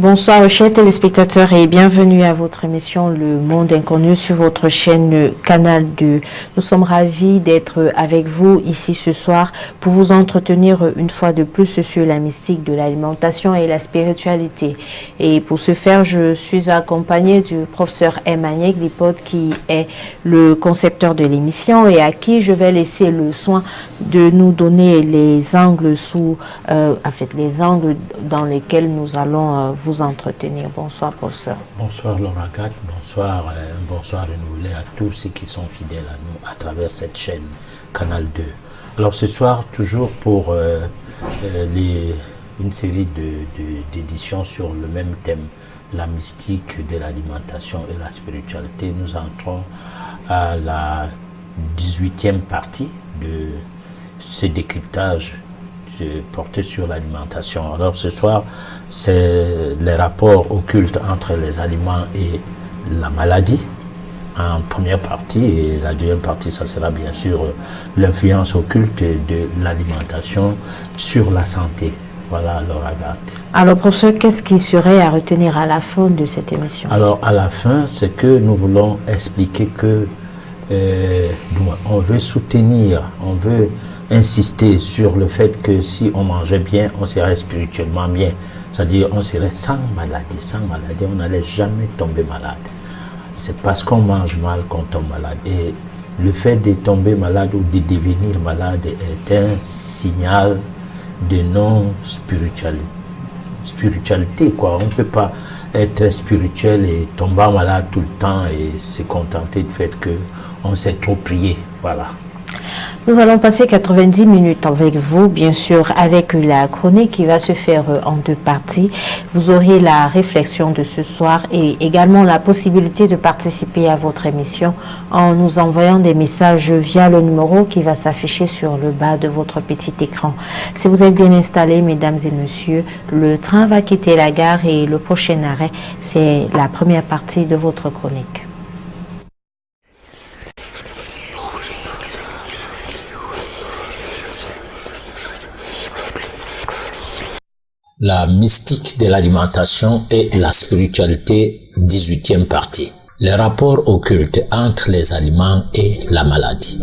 Bonsoir chers téléspectateurs et bienvenue à votre émission Le Monde Inconnu sur votre chaîne Canal 2. Nous sommes ravis d'être avec vous ici ce soir pour vous entretenir une fois de plus sur la mystique de l'alimentation et la spiritualité. Et pour ce faire, je suis accompagnée du professeur Emmanuel Glipot qui est le concepteur de l'émission et à qui je vais laisser le soin de nous donner les angles les angles dans lesquels nous allons vous entretenir. Bonsoir, professeur. Bonsoir, Laura Gat. Bonsoir renouvelé à tous ceux qui sont fidèles à nous à travers cette chaîne Canal 2. Alors ce soir, toujours pour une série d'éditions sur le même thème, la mystique de l'alimentation et la spiritualité, nous entrons à la 18e partie de ce décryptage porté sur l'alimentation. Alors ce soir, c'est les rapports occultes entre les aliments et la maladie en première partie, et la deuxième partie, ça sera bien sûr l'influence occulte de l'alimentation sur la santé. Voilà, Laura Gat. Alors professeur, qu'est-ce qui serait à retenir à la fin de cette émission? Alors à la fin, c'est que nous voulons expliquer que on veut soutenir, on veut insister sur le fait que si on mangeait bien, on serait spirituellement bien. C'est-à-dire on serait sans maladie, on n'allait jamais tomber malade. C'est parce qu'on mange mal qu'on tombe malade. Et le fait de tomber malade ou de devenir malade est un signal de non-spiritualité, quoi. On ne peut pas être spirituel et tomber malade tout le temps et se contenter du fait qu'on sait trop prier. Voilà. Nous allons passer 90 minutes avec vous, bien sûr, avec la chronique qui va se faire en deux parties. Vous aurez la réflexion de ce soir et également la possibilité de participer à votre émission en nous envoyant des messages via le numéro qui va s'afficher sur le bas de votre petit écran. Si vous êtes bien installés, mesdames et messieurs, le train va quitter la gare et le prochain arrêt, c'est la première partie de votre chronique. La mystique de l'alimentation et la spiritualité, 18e partie. Les rapports occultes entre les aliments et la maladie.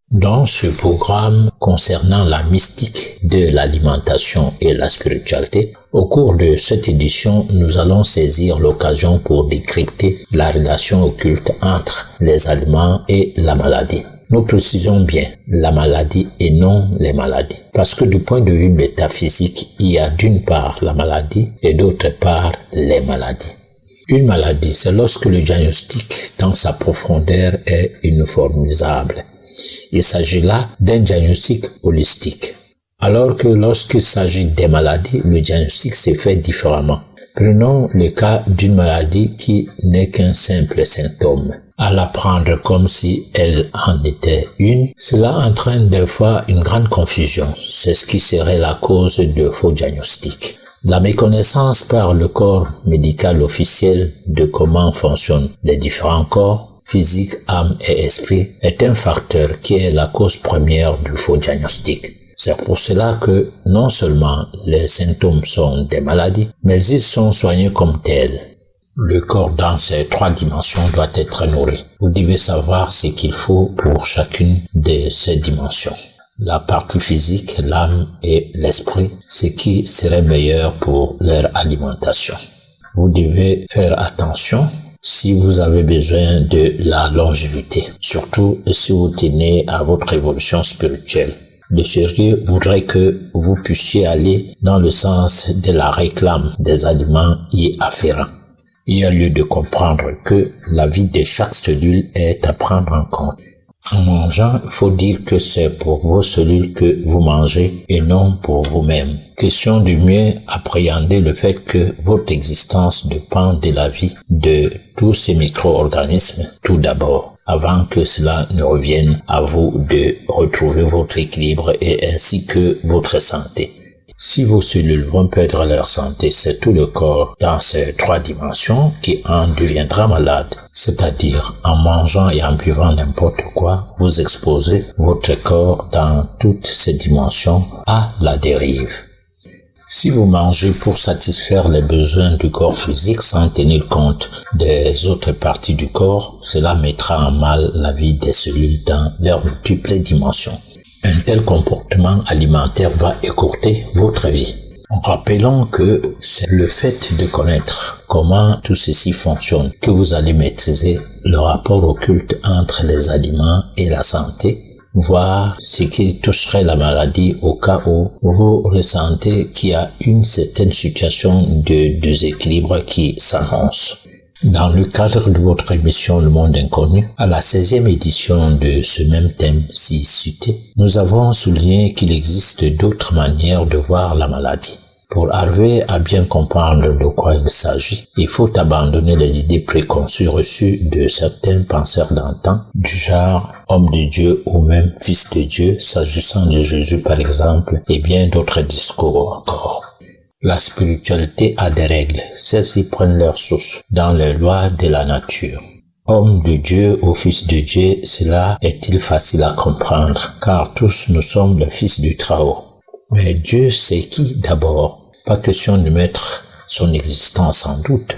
Dans ce programme concernant la mystique de l'alimentation et la spiritualité, au cours de cette édition, nous allons saisir l'occasion pour décrypter la relation occulte entre les aliments et la maladie. Nous précisons bien la maladie et non les maladies. Parce que du point de vue métaphysique, il y a d'une part la maladie et d'autre part les maladies. Une maladie, c'est lorsque le diagnostic dans sa profondeur est uniformisable. Il s'agit là d'un diagnostic holistique. Alors que lorsqu'il s'agit des maladies, le diagnostic s'est fait différemment. Prenons le cas d'une maladie qui n'est qu'un simple symptôme. À la prendre comme si elle en était une, cela entraîne des fois une grande confusion. C'est ce qui serait la cause de faux diagnostics. La méconnaissance par le corps médical officiel de comment fonctionnent les différents corps, physique, âme et esprit, est un facteur qui est la cause première du faux diagnostic. C'est pour cela que non seulement les symptômes sont des maladies, mais ils sont soignés comme tels. Le corps dans ses trois dimensions doit être nourri. Vous devez savoir ce qu'il faut pour chacune de ces dimensions. La partie physique, l'âme et l'esprit, ce qui serait meilleur pour leur alimentation. Vous devez faire attention si vous avez besoin de la longévité, surtout si vous tenez à votre évolution spirituelle. Le sérieux voudrait que vous puissiez aller dans le sens de la réclame des aliments y afférents. Il y a lieu de comprendre que la vie de chaque cellule est à prendre en compte. En mangeant, il faut dire que c'est pour vos cellules que vous mangez et non pour vous-même. Question de mieux appréhender le fait que votre existence dépend de la vie de tous ces micro-organismes tout d'abord, avant que cela ne revienne à vous de retrouver votre équilibre et ainsi que votre santé. Si vos cellules vont perdre leur santé, c'est tout le corps dans ces trois dimensions qui en deviendra malade. C'est-à-dire, en mangeant et en buvant n'importe quoi, vous exposez votre corps dans toutes ces dimensions à la dérive. Si vous mangez pour satisfaire les besoins du corps physique sans tenir compte des autres parties du corps, cela mettra en mal la vie des cellules dans leurs multiples dimensions. Un tel comportement alimentaire va écourter votre vie. En rappelant que c'est le fait de connaître comment tout ceci fonctionne que vous allez maîtriser le rapport occulte entre les aliments et la santé, voir ce qui toucherait la maladie au cas où vous ressentez qu'il y a une certaine situation de déséquilibre qui s'annonce. Dans le cadre de votre émission Le Monde Inconnu, à la 16e édition de ce même thème si cité, nous avons souligné qu'il existe d'autres manières de voir la maladie. Pour arriver à bien comprendre de quoi il s'agit, il faut abandonner les idées préconçues reçues de certains penseurs d'antan, du genre homme de Dieu ou même fils de Dieu, s'agissant de Jésus par exemple, et bien d'autres discours encore. La spiritualité a des règles, celles-ci prennent leur source dans les lois de la nature. Homme de Dieu ou fils de Dieu, cela est-il facile à comprendre, car tous nous sommes les fils du Très-Haut. Mais Dieu c'est qui d'abord? Pas question de mettre son existence en doute,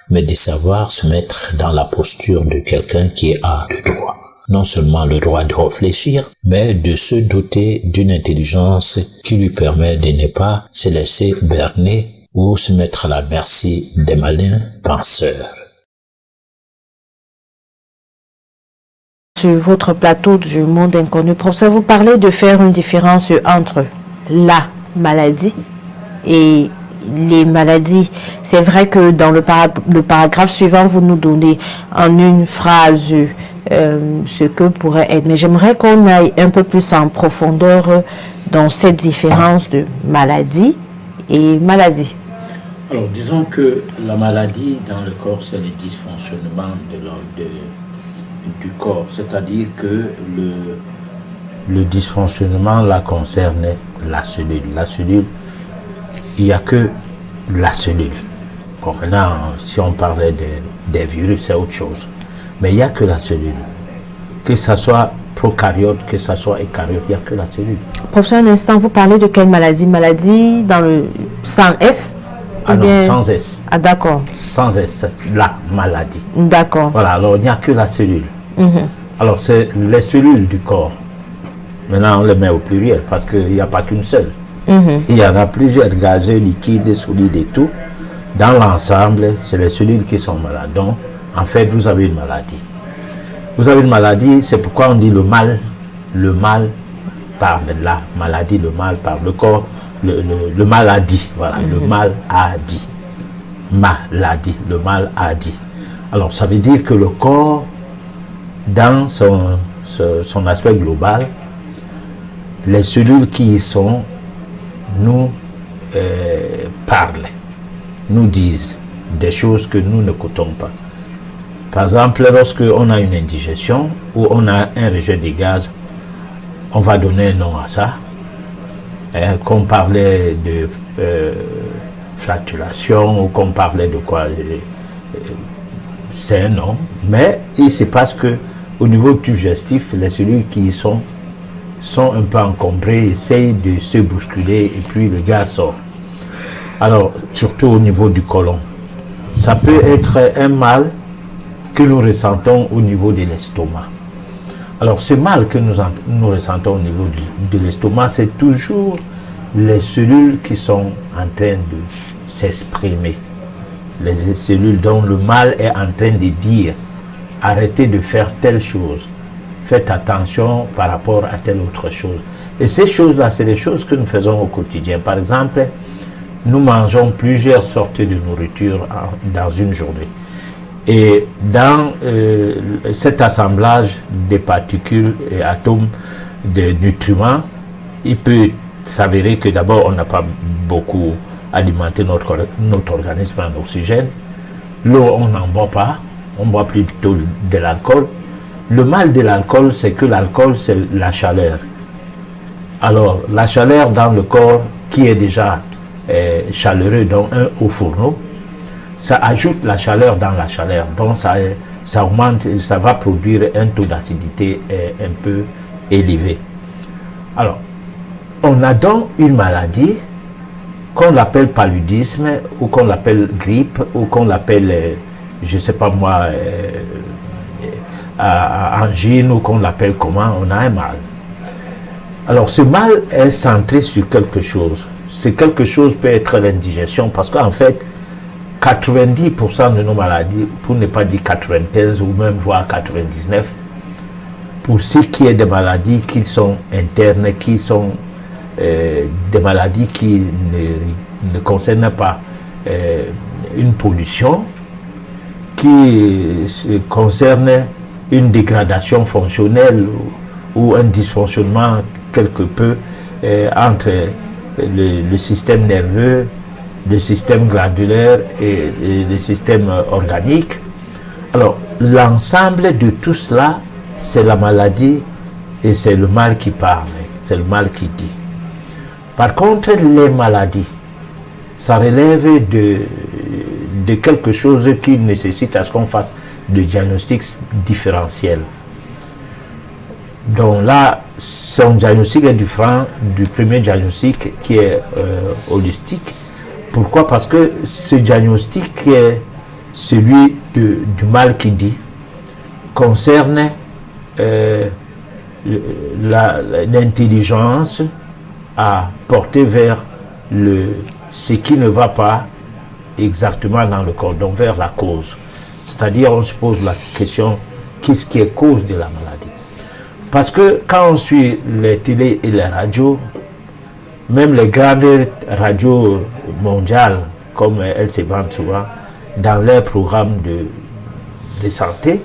mais de savoir se mettre dans la posture de quelqu'un qui a le droit. Non seulement le droit de réfléchir, mais de se doter d'une intelligence qui lui permet de ne pas se laisser berner ou se mettre à la merci des malins penseurs. Sur votre plateau du Monde Inconnu, professeur, vous parlez de faire une différence entre la maladie et les maladies. C'est vrai que dans le paragraphe suivant, vous nous donnez en une phrase ce que pourrait être. Mais j'aimerais qu'on aille un peu plus en profondeur dans cette différence de maladie et maladie. Alors, disons que la maladie dans le corps, c'est le dysfonctionnement du corps. C'est-à-dire que le dysfonctionnement là concerne la cellule. La cellule, il n'y a que la cellule. Bon, maintenant, si on parlait des virus, c'est autre chose. Mais il n'y a que la cellule. Que ça soit prokaryote, que ça soit eucaryote, il n'y a que la cellule. Professeur, un instant, vous parlez de quelle maladie? Maladie dans le sans S? Ah non, sans S. Ah d'accord. Sans S, la maladie. D'accord. Voilà, alors il n'y a que la cellule. Mhm. Alors c'est les cellules du corps. Maintenant, on les met au pluriel parce qu'il n'y a pas qu'une seule. Il y en a plusieurs, gazeux, liquides, solides et tout. Dans l'ensemble, c'est les cellules qui sont malades. Donc, en fait, vous avez une maladie. Vous avez une maladie, c'est pourquoi on dit le mal par la maladie, le mal par le corps, le mal a dit. Voilà, le mal a dit. Maladie, le mal a dit. Alors, ça veut dire que le corps, dans son aspect global, les cellules qui y sont nous parlent, nous disent des choses que nous n'écoutons pas. Par exemple, lorsqu'on a une indigestion ou on a un rejet des gaz, on va donner un nom à ça. Qu'on parlait de flatulation ou qu'on parlait de quoi, c'est un nom. Mais il se passe que au niveau digestif, les cellules qui y sont un peu encombrées, essayent de se bousculer et puis le gaz sort. Alors, surtout au niveau du côlon. Ça peut être un mal que nous ressentons au niveau de l'estomac. Alors, ce mal que nous ressentons au niveau de l'estomac, c'est toujours les cellules qui sont en train de s'exprimer. Les cellules dont le mal est en train de dire « arrêtez de faire telle chose ». Faites attention par rapport à telle autre chose. Et ces choses-là, c'est les choses que nous faisons au quotidien. Par exemple, nous mangeons plusieurs sortes de nourriture dans une journée. Et dans cet assemblage des particules et atomes de nutriments, il peut s'avérer que d'abord, on n'a pas beaucoup alimenté notre organisme en oxygène. L'eau, on n'en boit pas. On boit plutôt de l'alcool. Le mal de l'alcool, c'est que l'alcool, c'est la chaleur. Alors, la chaleur dans le corps, qui est déjà chaleureux, donc au fourneau, ça ajoute la chaleur dans la chaleur. Donc, ça augmente, ça va produire un taux d'acidité un peu élevé. Alors, on a donc une maladie qu'on l'appelle paludisme, ou qu'on l'appelle grippe, ou qu'on l'appelle, je ne sais pas moi, angine, ou qu'on l'appelle comment, on a un mal. Alors ce mal est centré sur quelque chose. C'est quelque chose peut être l'indigestion, parce qu'en fait, 90% de nos maladies, pour ne pas dire 95 ou même voire 99, pour ce qui est des maladies qui sont internes, qui sont des maladies qui ne concernent pas une pollution, qui concernent une dégradation fonctionnelle ou un dysfonctionnement quelque peu entre le système nerveux, le système glandulaire et le système organique. Alors, l'ensemble de tout cela, c'est la maladie et c'est le mal qui parle, c'est le mal qui dit. Par contre, les maladies, ça relève de quelque chose qui nécessite à ce qu'on fasse le diagnostic différentiel. Donc là, son diagnostic est différent du premier diagnostic qui est holistique. Pourquoi? Parce que ce diagnostic qui est celui du mal qui dit concerne l'intelligence à porter vers ce qui ne va pas exactement dans le corps, donc vers la cause. C'est-à-dire, on se pose la question, qu'est-ce qui est cause de la maladie? Parce que quand on suit les télés et les radios, même les grandes radios mondiales, comme elles se vendent souvent, dans leurs programmes de santé,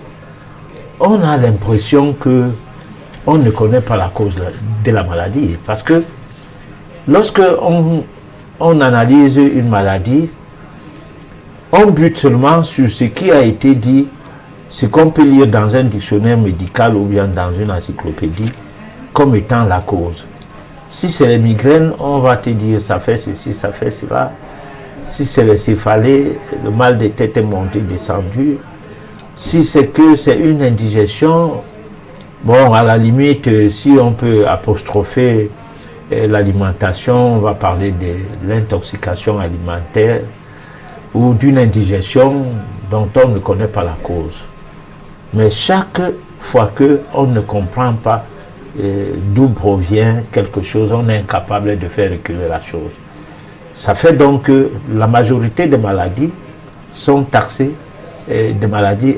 on a l'impression que on ne connaît pas la cause de la maladie. Parce que lorsque on analyse une maladie, on bute seulement sur ce qui a été dit, ce qu'on peut lire dans un dictionnaire médical ou bien dans une encyclopédie comme étant la cause. Si c'est les migraines, on va te dire ça fait ceci, ça fait cela. Si c'est les céphalées, le mal de tête est monté, descendu. Si c'est que c'est une indigestion, bon, à la limite, si on peut apostropher l'alimentation, on va parler de l'intoxication alimentaire ou d'une indigestion dont on ne connaît pas la cause. Mais chaque fois qu'on ne comprend pas d'où provient quelque chose, on est incapable de faire reculer la chose. Ça fait donc que la majorité des maladies sont taxées des maladies,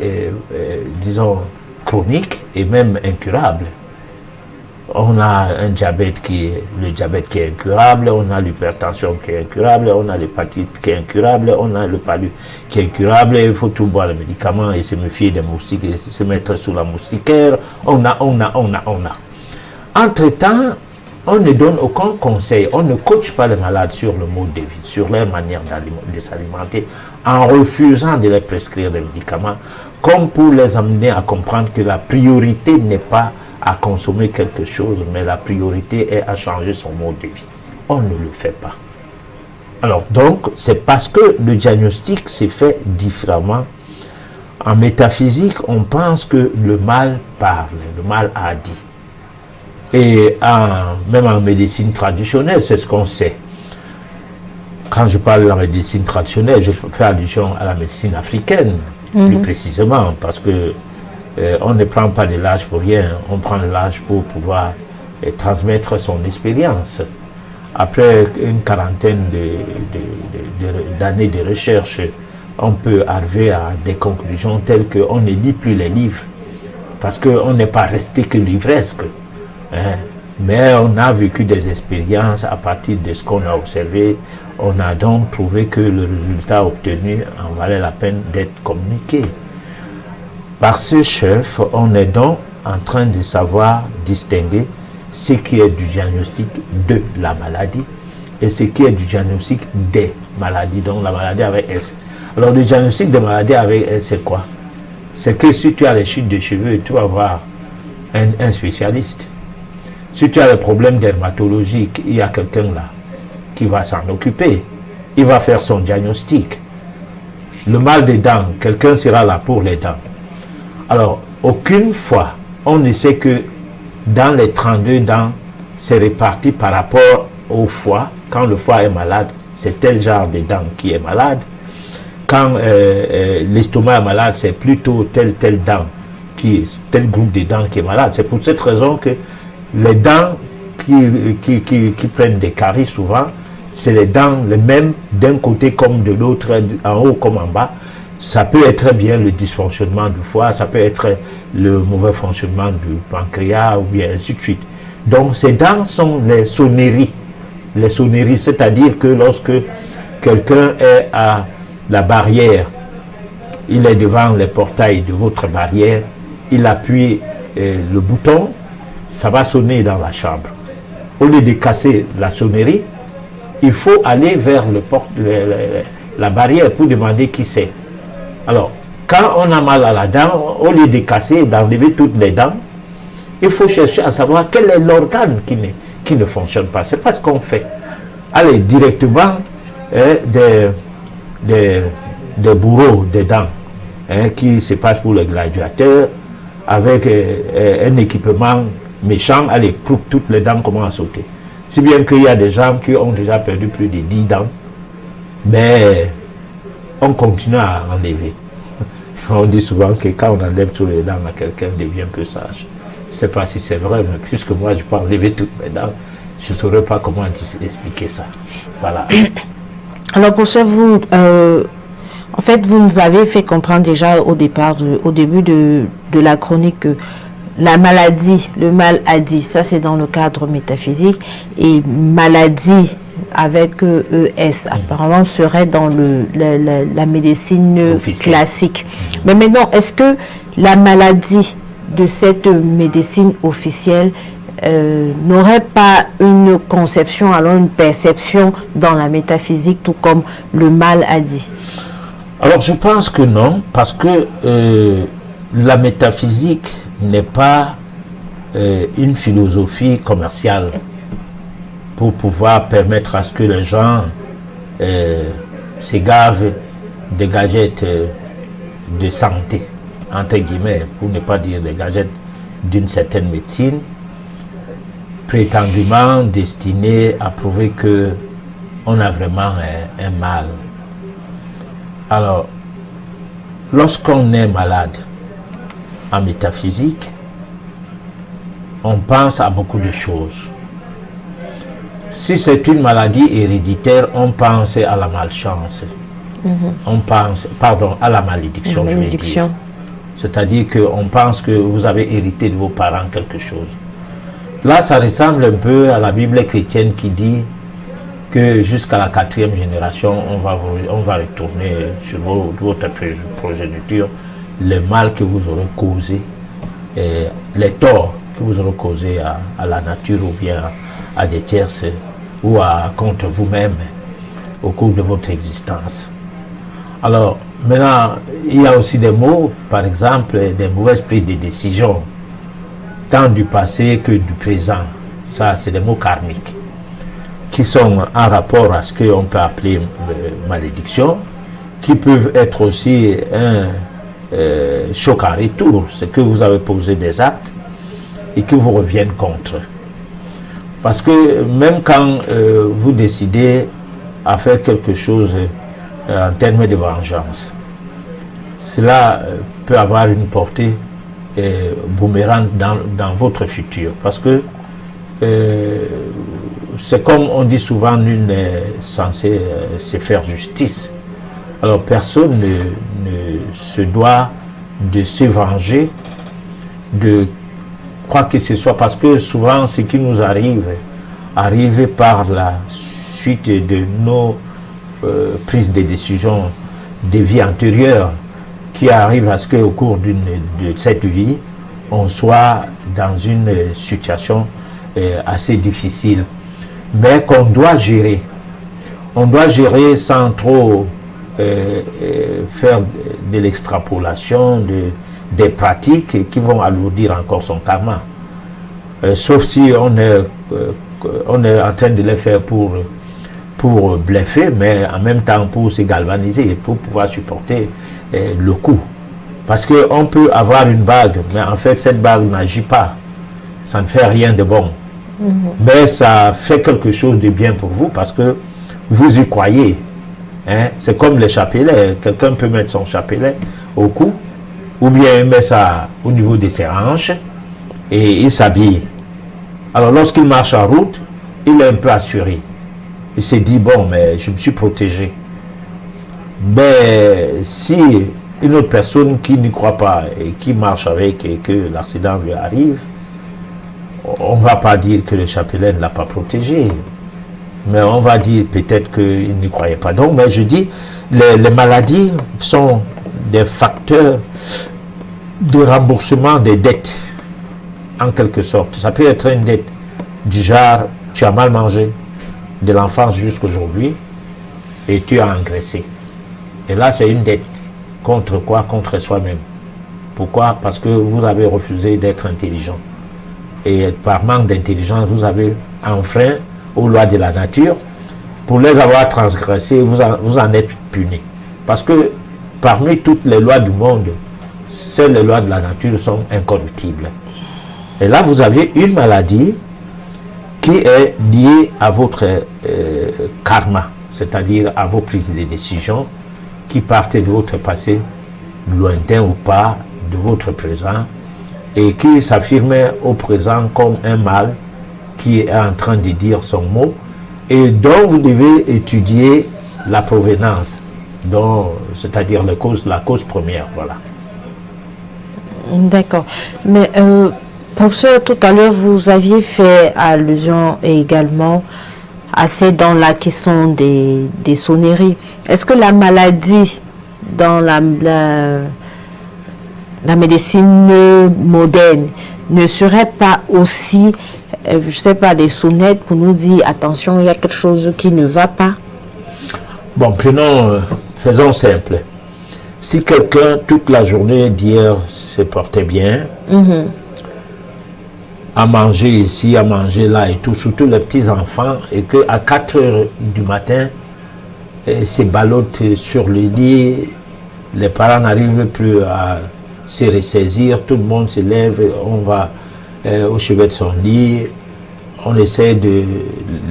disons, chroniques et même incurables. On a un diabète le diabète qui est incurable, on a l'hypertension qui est incurable, on a l'hépatite qui est incurable, on a le palud qui est incurable, il faut tout boire les médicaments et se méfier des moustiques et se mettre sous la moustiquaire, on a. Entre-temps, on ne donne aucun conseil, on ne coache pas les malades sur le mode de vie, sur leur manière de s'alimenter, en refusant de leur prescrire des médicaments, comme pour les amener à comprendre que la priorité n'est pas à consommer quelque chose, mais la priorité est à changer son mode de vie. On ne le fait pas. Alors donc, c'est parce que le diagnostic s'est fait différemment. En métaphysique, on pense que le mal parle, le mal a dit. Et même en médecine traditionnelle, c'est ce qu'on sait. Quand je parle de la médecine traditionnelle, je fais allusion à la médecine africaine, plus précisément, parce que on ne prend pas de l'âge pour rien, on prend de l'âge pour pouvoir transmettre son expérience. Après une quarantaine d'années de recherche, on peut arriver à des conclusions telles qu'on ne lit plus les livres, parce qu'on n'est pas resté que livresque. Mais on a vécu des expériences à partir de ce qu'on a observé. On a donc trouvé que le résultat obtenu en valait la peine d'être communiqué. Par ce chef, on est donc en train de savoir distinguer ce qui est du diagnostic de la maladie et ce qui est du diagnostic des maladies, donc la maladie avec S. Alors le diagnostic de maladie avec S, c'est quoi? C'est que si tu as les chutes de cheveux, tu vas voir un spécialiste. Si tu as des problèmes dermatologiques, il y a quelqu'un là qui va s'en occuper. Il va faire son diagnostic. Le mal des dents, quelqu'un sera là pour les dents. Alors, aucune fois, on ne sait que dans les 32 dents, c'est réparti par rapport au foie. Quand le foie est malade, c'est tel genre de dent qui est malade. Quand l'estomac est malade, c'est plutôt tel dent, tel groupe de dents qui est malade. C'est pour cette raison que les dents qui prennent des caries souvent, c'est les dents les mêmes d'un côté comme de l'autre, en haut comme en bas. Ça peut être bien le dysfonctionnement du foie, ça peut être le mauvais fonctionnement du pancréas ou bien ainsi de suite. Donc ces dents sont les sonneries. Les sonneries, c'est-à-dire que lorsque quelqu'un est à la barrière, il est devant les portails de votre barrière, il appuie le bouton, ça va sonner dans la chambre. Au lieu de casser la sonnerie, il faut aller vers la barrière pour demander qui c'est. Alors, quand on a mal à la dent, au lieu de casser, d'enlever toutes les dents, il faut chercher à savoir quel est l'organe qui ne fonctionne pas. C'est pas ce qu'on fait. Allez, directement des bourreaux des dents qui se passent pour les gladiateurs avec un équipement méchant, allez, toutes les dents commencent à sauter. Si bien qu'il y a des gens qui ont déjà perdu plus de 10 dents, mais on continue à enlever. On dit souvent que quand on enlève tous les dents, quelqu'un devient plus sage. Je ne sais pas si c'est vrai, mais puisque moi je peux enlever toutes mes dents, je ne saurais pas comment expliquer ça. Voilà. Alors pour ça, vous, en fait, vous nous avez fait comprendre déjà au début de la chronique que la maladie, le mal a dit, ça c'est dans le cadre métaphysique, et maladie avec ES, apparemment serait dans la médecine classique. Mais maintenant, est-ce que la maladie de cette médecine officielle n'aurait pas une conception, alors une perception dans la métaphysique, tout comme le mal a dit? Alors je pense que non, parce que la métaphysique n'est pas une philosophie commerciale pour pouvoir permettre à ce que les gens se gavent des gadgets de santé, entre guillemets, pour ne pas dire des gadgets d'une certaine médecine, prétendument destinés à prouver que on a vraiment un mal. Alors, lorsqu'on est malade en métaphysique, on pense à beaucoup de choses. Si c'est une maladie héréditaire, on pense à la malchance. On pense, à la malédiction, je vais dire. C'est-à-dire qu'on pense que vous avez hérité de vos parents quelque chose. Là, ça ressemble un peu à la Bible chrétienne qui dit que jusqu'à la 4e génération, on va retourner sur votre progéniture le mal que vous aurez causé, les torts que vous aurez causés à la nature ou bien à des tierces ou contre vous-même au cours de votre existence. Alors, maintenant, il y a aussi des mots, par exemple, des mauvaises prises de décision, tant du passé que du présent. Ça, c'est des mots karmiques, qui sont en rapport à ce qu'on peut appeler malédiction, qui peuvent être aussi un choc en retour, c'est que vous avez posé des actes et que vous reviennent contre. Parce que même quand vous décidez à faire quelque chose en termes de vengeance, cela peut avoir une portée boomerang dans votre futur. Parce que c'est comme on dit souvent, nul n'est censé se faire justice. Alors personne ne se doit de se venger de quoi que ce soit, parce que souvent ce qui nous arrive par la suite de nos prises de décisions des vies antérieures, qui arrive à ce qu'au cours de cette vie, on soit dans une situation assez difficile, mais qu'on doit gérer. On doit gérer sans trop faire de l'extrapolation, des pratiques qui vont alourdir encore son karma. Sauf si on est en train de les faire pour bluffer, mais en même temps pour se galvaniser, pour pouvoir supporter le coup. Parce qu'on peut avoir une bague, mais en fait cette bague n'agit pas. Ça ne fait rien de bon. Mais ça fait quelque chose de bien pour vous, parce que vous y croyez. Hein? C'est comme les chapelets. Quelqu'un peut mettre son chapelet au cou, ou bien il met ça au niveau de ses hanches, et il s'habille. Alors lorsqu'il marche en route, il est un peu assuré. Il s'est dit, bon, mais je me suis protégé. Mais si une autre personne qui n'y croit pas et qui marche avec et que l'accident lui arrive, on ne va pas dire que le chapelet ne l'a pas protégé. Mais on va dire peut-être qu'il n'y croyait pas. Donc, mais je dis, les maladies sont des facteurs de remboursement des dettes, en quelque sorte. Ça peut être une dette du genre, tu as mal mangé de l'enfance jusqu'à aujourd'hui et tu as engraissé. Et là, c'est une dette. Contre quoi? Contre soi-même. Pourquoi? Parce que vous avez refusé d'être intelligent. Et par manque d'intelligence, vous avez enfreint aux lois de la nature. Pour les avoir transgressées, vous en êtes puni. Parce que parmi toutes les lois du monde, seules les lois de la nature sont incorruptibles. Et là, vous avez une maladie qui est liée à votre karma, c'est-à-dire à vos prises de décision qui partent de votre passé, lointain ou pas, de votre présent, et qui s'affirme au présent comme un mal qui est en train de dire son mot, et dont vous devez étudier la provenance, c'est-à-dire la cause première, voilà. D'accord. Mais, professeur, tout à l'heure, vous aviez fait allusion également assez dans la question des sonneries. Est-ce que la maladie dans la médecine moderne ne serait pas aussi, je ne sais pas, des sonnettes pour nous dire attention, il y a quelque chose qui ne va pas? Bon, faisons simple. Si quelqu'un, toute la journée d'hier, se portait bien, à manger ici, à manger là et tout, surtout les petits-enfants, et qu'à 4 heures du matin, se ballottent sur le lit, les parents n'arrivent plus à se ressaisir, tout le monde se lève, on va au chevet de son lit, on essaie de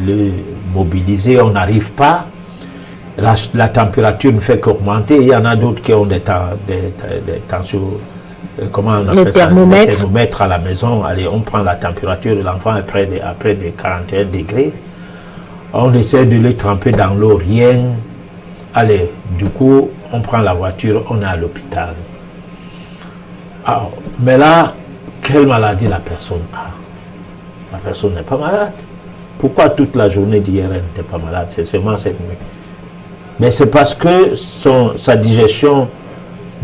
le mobiliser, on n'arrive pas. La température ne fait qu'augmenter. Il y en a d'autres qui ont des tensions, comment on appelle ça, des thermomètres à la maison. Allez, on prend la température de l'enfant après des 41 degrés. On essaie de le tremper dans l'eau, rien. Allez, du coup, on prend la voiture, on est à l'hôpital. Alors, mais là, quelle maladie la personne a? La personne n'est pas malade. Pourquoi toute la journée d'hier, elle n'était pas malade? C'est seulement cette nuit. Mais c'est parce que sa digestion,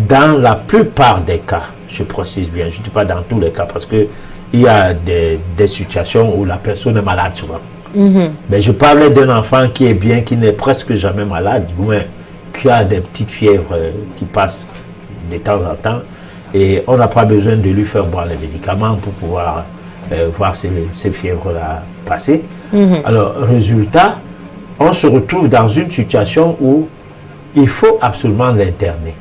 dans la plupart des cas, je précise bien, je ne dis pas dans tous les cas, parce qu'il y a des situations où la personne est malade souvent. Mais je parlais d'un enfant qui est bien, qui n'est presque jamais malade, ou bien qui a des petites fièvres qui passent de temps en temps, et on n'a pas besoin de lui faire boire les médicaments pour pouvoir voir ces fièvres-là passer. Alors, résultat, on se retrouve dans une situation où il faut absolument l'interner.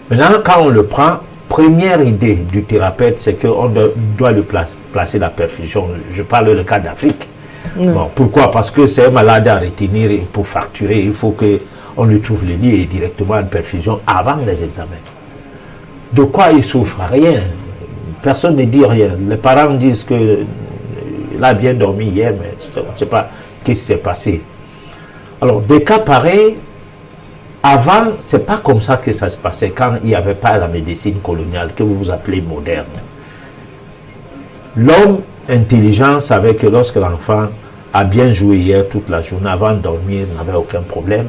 Maintenant, quand on le prend, première idée du thérapeute, c'est qu'on doit lui placer la perfusion. Je parle le cas d'Afrique. Bon, pourquoi? Parce que c'est un malade à retenir et pour facturer, il faut qu'on lui trouve le lit et directement une perfusion avant les examens. De quoi il souffre? Rien. Personne ne dit rien. Les parents disent qu'il a bien dormi hier, mais on ne sait pas ce qui s'est passé. Alors, des cas pareils, avant, ce n'est pas comme ça que ça se passait quand il n'y avait pas la médecine coloniale que vous appelez moderne. L'homme intelligent savait que lorsque l'enfant a bien joué hier toute la journée, avant de dormir, il n'avait aucun problème.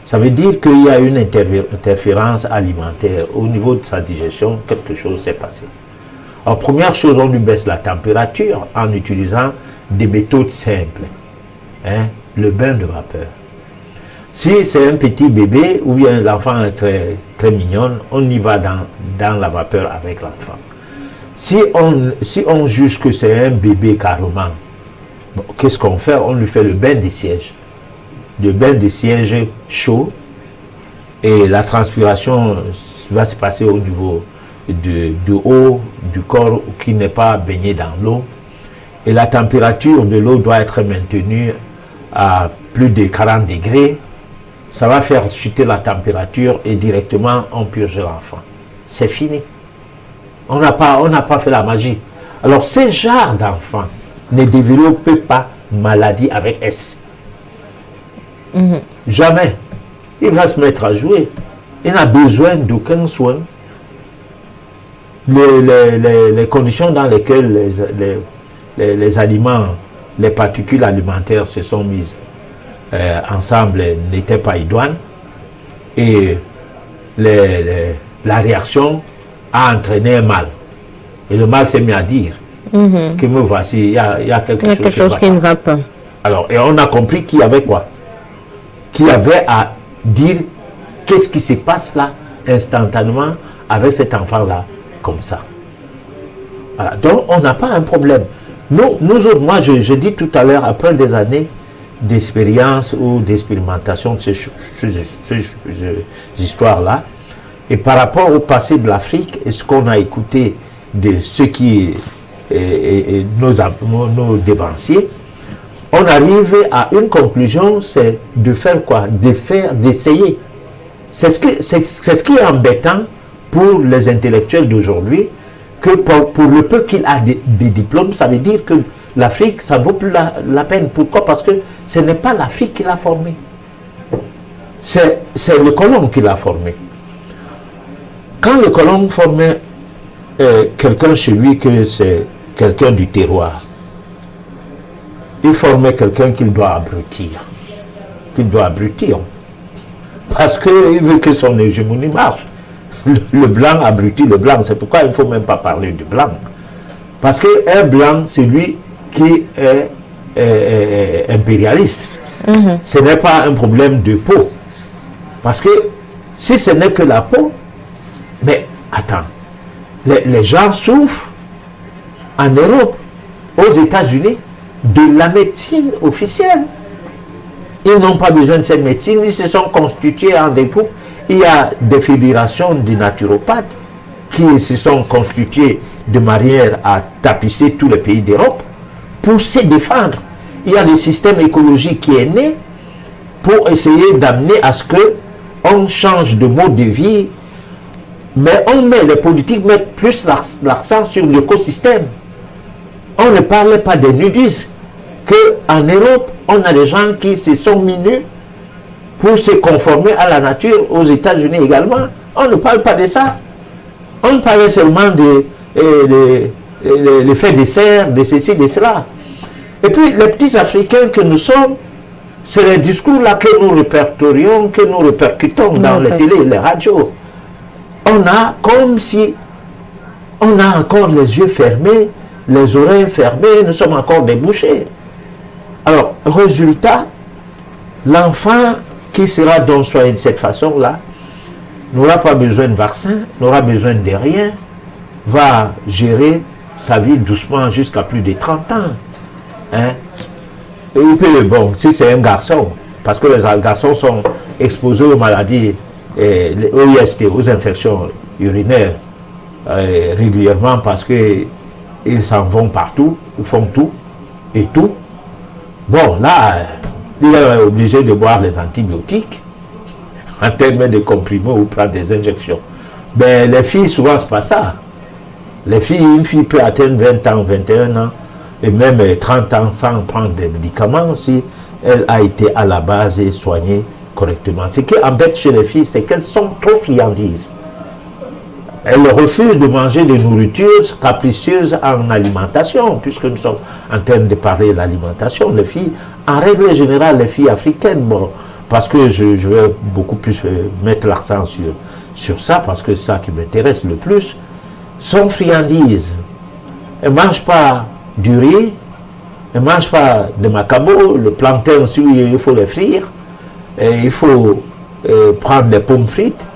Ça veut dire qu'il y a une interférence alimentaire au niveau de sa digestion, quelque chose s'est passé. Alors, première chose, on lui baisse la température en utilisant des méthodes simples. Le bain de vapeur. Si c'est un petit bébé ou bien l'enfant est très, très mignon, on y va dans la vapeur avec l'enfant. Si on juge que c'est un bébé carrément, bon, qu'est-ce qu'on fait? On lui fait le bain de siège. Le bain de siège chaud, et la transpiration va se passer au niveau du haut du corps qui n'est pas baigné dans l'eau. Et la température de l'eau doit être maintenue à plus de 40 degrés, ça va faire chuter la température et directement on purge l'enfant. C'est fini. On n'a pas fait la magie. Alors, ces genres d'enfants ne développent pas maladie avec S. Jamais. Il va se mettre à jouer. Il n'a besoin d'aucun soin. Les conditions dans lesquelles les aliments, les particules alimentaires se sont mises ensemble n'étaient pas idoines. Et la réaction a entraîné un mal. Et le mal s'est mis à dire que me voici, il y a quelque chose qui ne va pas. Alors, et on a compris qu'il y avait quoi? Qu'il y avait à dire qu'est-ce qui se passe là, instantanément, avec cet enfant-là, comme ça. Voilà. Donc, on n'a pas un problème. Nous autres, moi, je dis tout à l'heure, après des années d'expérience ou d'expérimentation de ces histoires-là, et par rapport au passé de l'Afrique, et ce qu'on a écouté de ceux qui nos devanciers, on arrive à une conclusion, c'est de faire quoi? D'essayer. C'est ce qui est embêtant pour les intellectuels d'aujourd'hui, que pour le peu qu'il a des diplômes, ça veut dire que l'Afrique, ça ne vaut plus la peine. Pourquoi? Parce que ce n'est pas l'Afrique qui l'a formé. C'est le colon qui l'a formé. Quand le colon formait quelqu'un chez lui, que c'est quelqu'un du terroir, il formait quelqu'un qu'il doit abrutir. Parce qu'il veut que son hégémonie marche. Le blanc abrutit le blanc. C'est pourquoi il ne faut même pas parler du blanc. Parce qu'un blanc, c'est lui qui est impérialiste. Ce n'est pas un problème de peau. Parce que si ce n'est que la peau, mais attends, les gens souffrent en Europe, aux États-Unis, de la médecine officielle. Ils n'ont pas besoin de cette médecine, ils se sont constitués en des groupes. Il y a des fédérations de naturopathes qui se sont constituées de manière à tapisser tous les pays d'Europe pour se défendre. Il y a le système écologique qui est né pour essayer d'amener à ce que on change de mode de vie, mais les politiques mettent plus l'accent sur l'écosystème. On ne parle pas des nudistes, qu'en Europe, on a des gens qui se sont mis nus pour se conformer à la nature, aux États-Unis également. On ne parle pas de ça. On parle seulement de faits de serre, de ceci, de cela. Et puis, les petits Africains que nous sommes, c'est les discours-là que nous répertorions, que nous répercutons dans les télés, les radios. On a comme si on a encore les yeux fermés, les oreilles fermées, nous sommes encore des bouchers. Alors, résultat, l'enfant qui sera donc soigné de cette façon-là n'aura pas besoin de vaccin, n'aura besoin de rien, va gérer sa vie doucement jusqu'à plus de 30 ans. Hein? Et puis, bon, si c'est un garçon, parce que les garçons sont exposés aux maladies, aux IST, aux infections urinaires, régulièrement parce qu'ils s'en vont partout, ils font tout et tout. Bon, là, il est obligé de boire les antibiotiques en termes de comprimés ou prendre des injections. Mais les filles, souvent, c'est pas ça. Les filles, une fille peut atteindre 20 ans, 21 ans, et même 30 ans sans prendre des médicaments si elle a été à la base et soignée correctement. Ce qui embête chez les filles, c'est qu'elles sont trop friandises. Elles refusent de manger des nourritures capricieuses en alimentation, puisque nous sommes en train de parler de l'alimentation. Les filles, en règle générale, les filles africaines, bon, parce que je vais beaucoup plus mettre l'accent sur ça, parce que c'est ça qui m'intéresse le plus, sont friandises. Elles ne mangent pas du riz, elles ne mangent pas de macabo, le plantain, il faut les frire, et il faut prendre des pommes frites,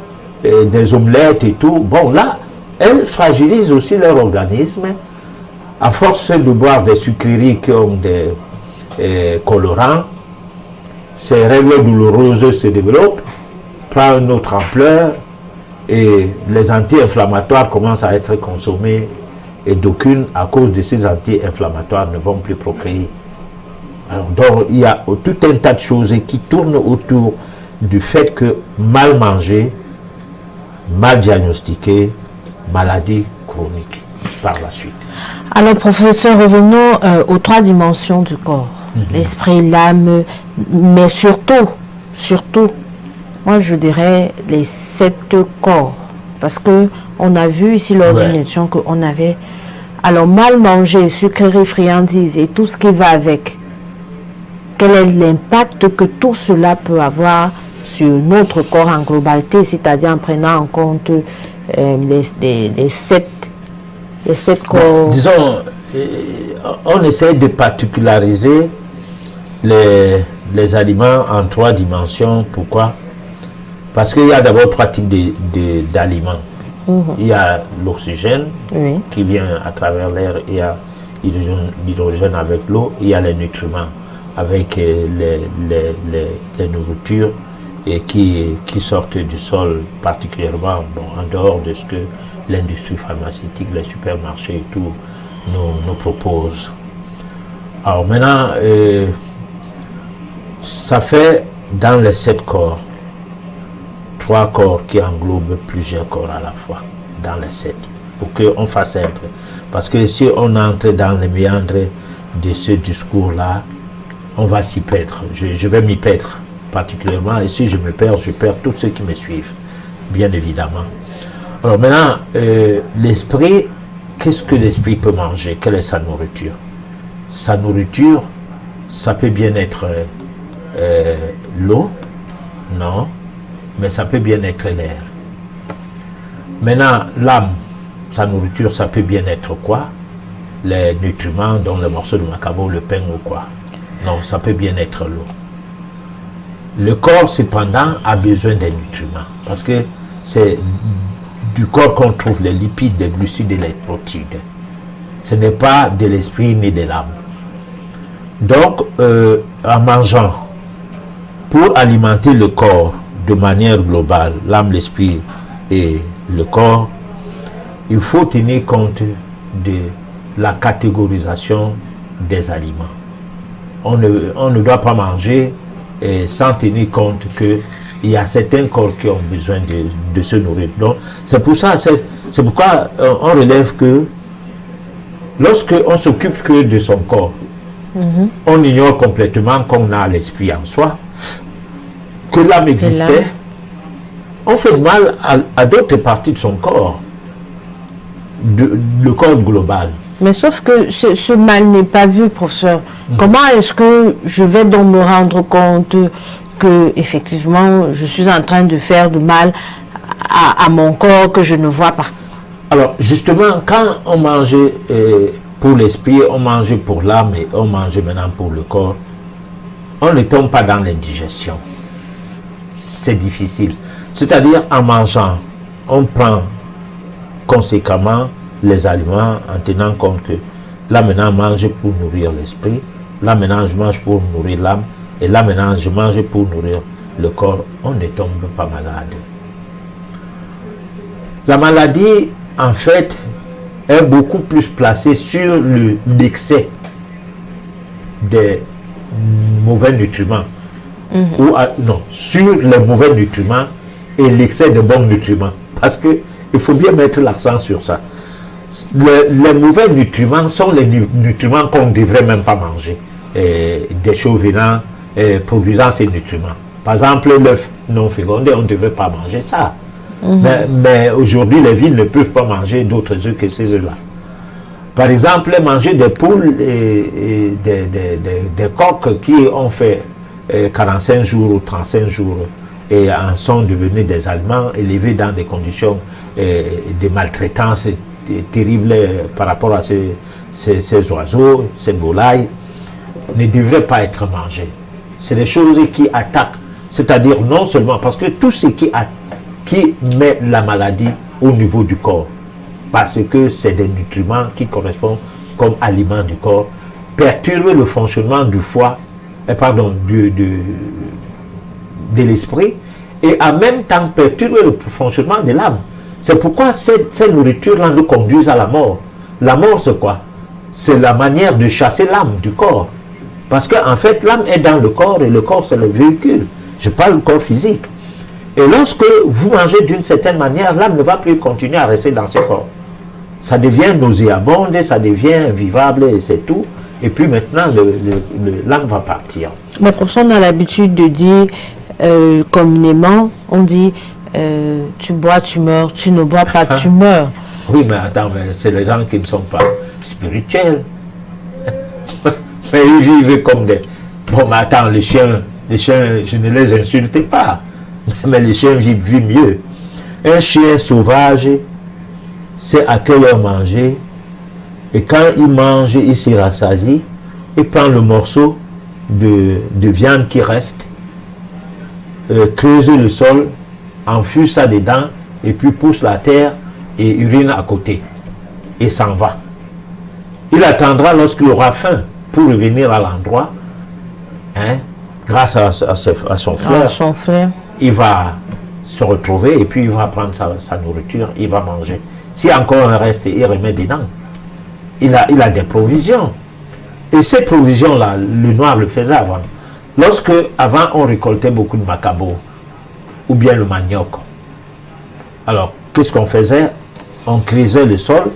des omelettes et tout. Bon, là, elles fragilisent aussi leur organisme à force de boire des sucreries qui ont des colorants. Ces règles douloureuses se développent, prennent une autre ampleur et les anti-inflammatoires commencent à être consommés et d'aucunes, à cause de ces anti-inflammatoires, ne vont plus procréer. Alors, donc, il y a tout un tas de choses qui tournent autour du fait que mal manger, mal diagnostiqué, maladie chronique par la suite. Alors, professeur, revenons aux 3 dimensions du corps. L'esprit, l'âme, mais surtout, moi je dirais les 7 corps. Parce que on a vu ici lors d'une étude qu'on avait, alors mal manger, sucreries, friandises et tout ce qui va avec. Quel est l'impact que tout cela peut avoir sur notre corps en globalité, c'est-à-dire en prenant en compte les 7 corps. Disons, on essaie de particulariser les aliments en 3 dimensions. Pourquoi? Parce qu'il y a d'abord 3 types d'aliments. Il y a l'oxygène qui vient à travers l'air, il y a l'hydrogène avec l'eau, il y a les nutriments avec les nourritures et qui sortent du sol particulièrement, en dehors de ce que l'industrie pharmaceutique, les supermarchés et tout nous proposent. Alors maintenant, ça fait dans les 7 corps, 3 corps qui englobent plusieurs corps à la fois, dans les 7, pour qu'on fasse simple. Parce que si on entre dans les méandres de ce discours-là, on va s'y perdre. Je vais m'y perdre particulièrement, et si je me perds, je perds tous ceux qui me suivent, bien évidemment. Alors maintenant, l'esprit, qu'est-ce que l'esprit peut manger? Quelle est sa nourriture? Sa nourriture, ça peut bien être l'eau, non, mais ça peut bien être l'air. Maintenant, l'âme, sa nourriture, ça peut bien être quoi? Les nutriments, dont le morceau de macabo, le pain ou quoi? Non, ça peut bien être l'eau. Le corps, cependant, a besoin des nutriments, parce que c'est du corps qu'on trouve les lipides, les glucides et les protéines. Ce n'est pas de l'esprit ni de l'âme. Donc, en mangeant, pour alimenter le corps de manière globale, l'âme, l'esprit et le corps, il faut tenir compte de la catégorisation des aliments. On ne doit pas manger sans tenir compte qu'il y a certains corps qui ont besoin de se nourrir. Donc, c'est pourquoi on relève que lorsqu'on s'occupe que de son corps, on ignore complètement qu'on a l'esprit en soi, que l'âme existait, on fait mal à d'autres parties de son corps, le corps global. Mais sauf que ce mal n'est pas vu, professeur. Comment est-ce que je vais donc me rendre compte que effectivement je suis en train de faire du mal à mon corps que je ne vois pas? Alors justement, quand on mangeait pour l'esprit, on mangeait pour l'âme et on mangeait maintenant pour le corps, on ne tombe pas dans l'indigestion. C'est difficile. C'est-à-dire en mangeant, on prend conséquemment les aliments en tenant compte que là maintenant je mange pour nourrir l'esprit, là maintenant je mange pour nourrir l'âme, et là maintenant je mange pour nourrir le corps. On ne tombe pas malade. La maladie, en fait, est beaucoup plus placée sur l'excès des mauvais nutriments. Non, sur les mauvais nutriments et l'excès de bons nutriments. Parce qu'il faut bien mettre l'accent sur ça. Les mauvais nutriments sont les nutriments qu'on ne devrait même pas manger. Des choses venant produisant ces nutriments. Par exemple, l'œuf non fécondé, on ne devrait pas manger ça. Mais aujourd'hui, les villes ne peuvent pas manger d'autres œufs que ces œufs-là. Par exemple, manger des poules et des coqs qui ont fait 45 jours ou 35 jours et en sont devenus des aliments élevés dans des conditions de maltraitance terribles par rapport à ces oiseaux, ces volailles, ne devraient pas être mangés. C'est des choses qui attaquent, c'est-à-dire non seulement parce que tout ce qui met la maladie au niveau du corps, parce que c'est des nutriments qui correspondent comme aliments du corps, perturbent le fonctionnement du foie, de l'esprit, et en même temps perturbent le fonctionnement de l'âme. C'est pourquoi ces nourritures-là nous conduisent à la mort. La mort, c'est quoi? C'est la manière de chasser l'âme du corps. Parce qu'en fait, l'âme est dans le corps et le corps, c'est le véhicule. Je parle du corps physique. Et lorsque vous mangez d'une certaine manière, l'âme ne va plus continuer à rester dans ce corps. Ça devient nauséabonde, ça devient vivable et c'est tout. Et puis maintenant, l'âme va partir. Mais professeur, on a l'habitude de dire communément, on dit tu bois, tu meurs, tu ne bois pas, tu meurs. Oui, mais attends, mais c'est les gens qui ne sont pas spirituels. Mais ils vivent comme des... Bon, mais attends, les chiens, je ne les insulte pas. Mais les chiens vivent mieux. Un chien sauvage sait à quelle heure manger. Et quand il mange, il se rassasie. Il prend le morceau de viande qui reste, creuse le sol, enfuit ça dedans, et puis pousse la terre et urine à côté. Et s'en va. Il attendra lorsqu'il aura faim pour revenir à l'endroit. Hein, grâce à son frère. Il va se retrouver et puis il va prendre sa nourriture, il va manger. Si encore un reste, il remet dedans. Il a des provisions. Et ces provisions-là, le noir le faisait avant. Lorsque, avant, on récoltait beaucoup de macabo, ou bien le manioc. Alors, qu'est-ce qu'on faisait? On creusait le sol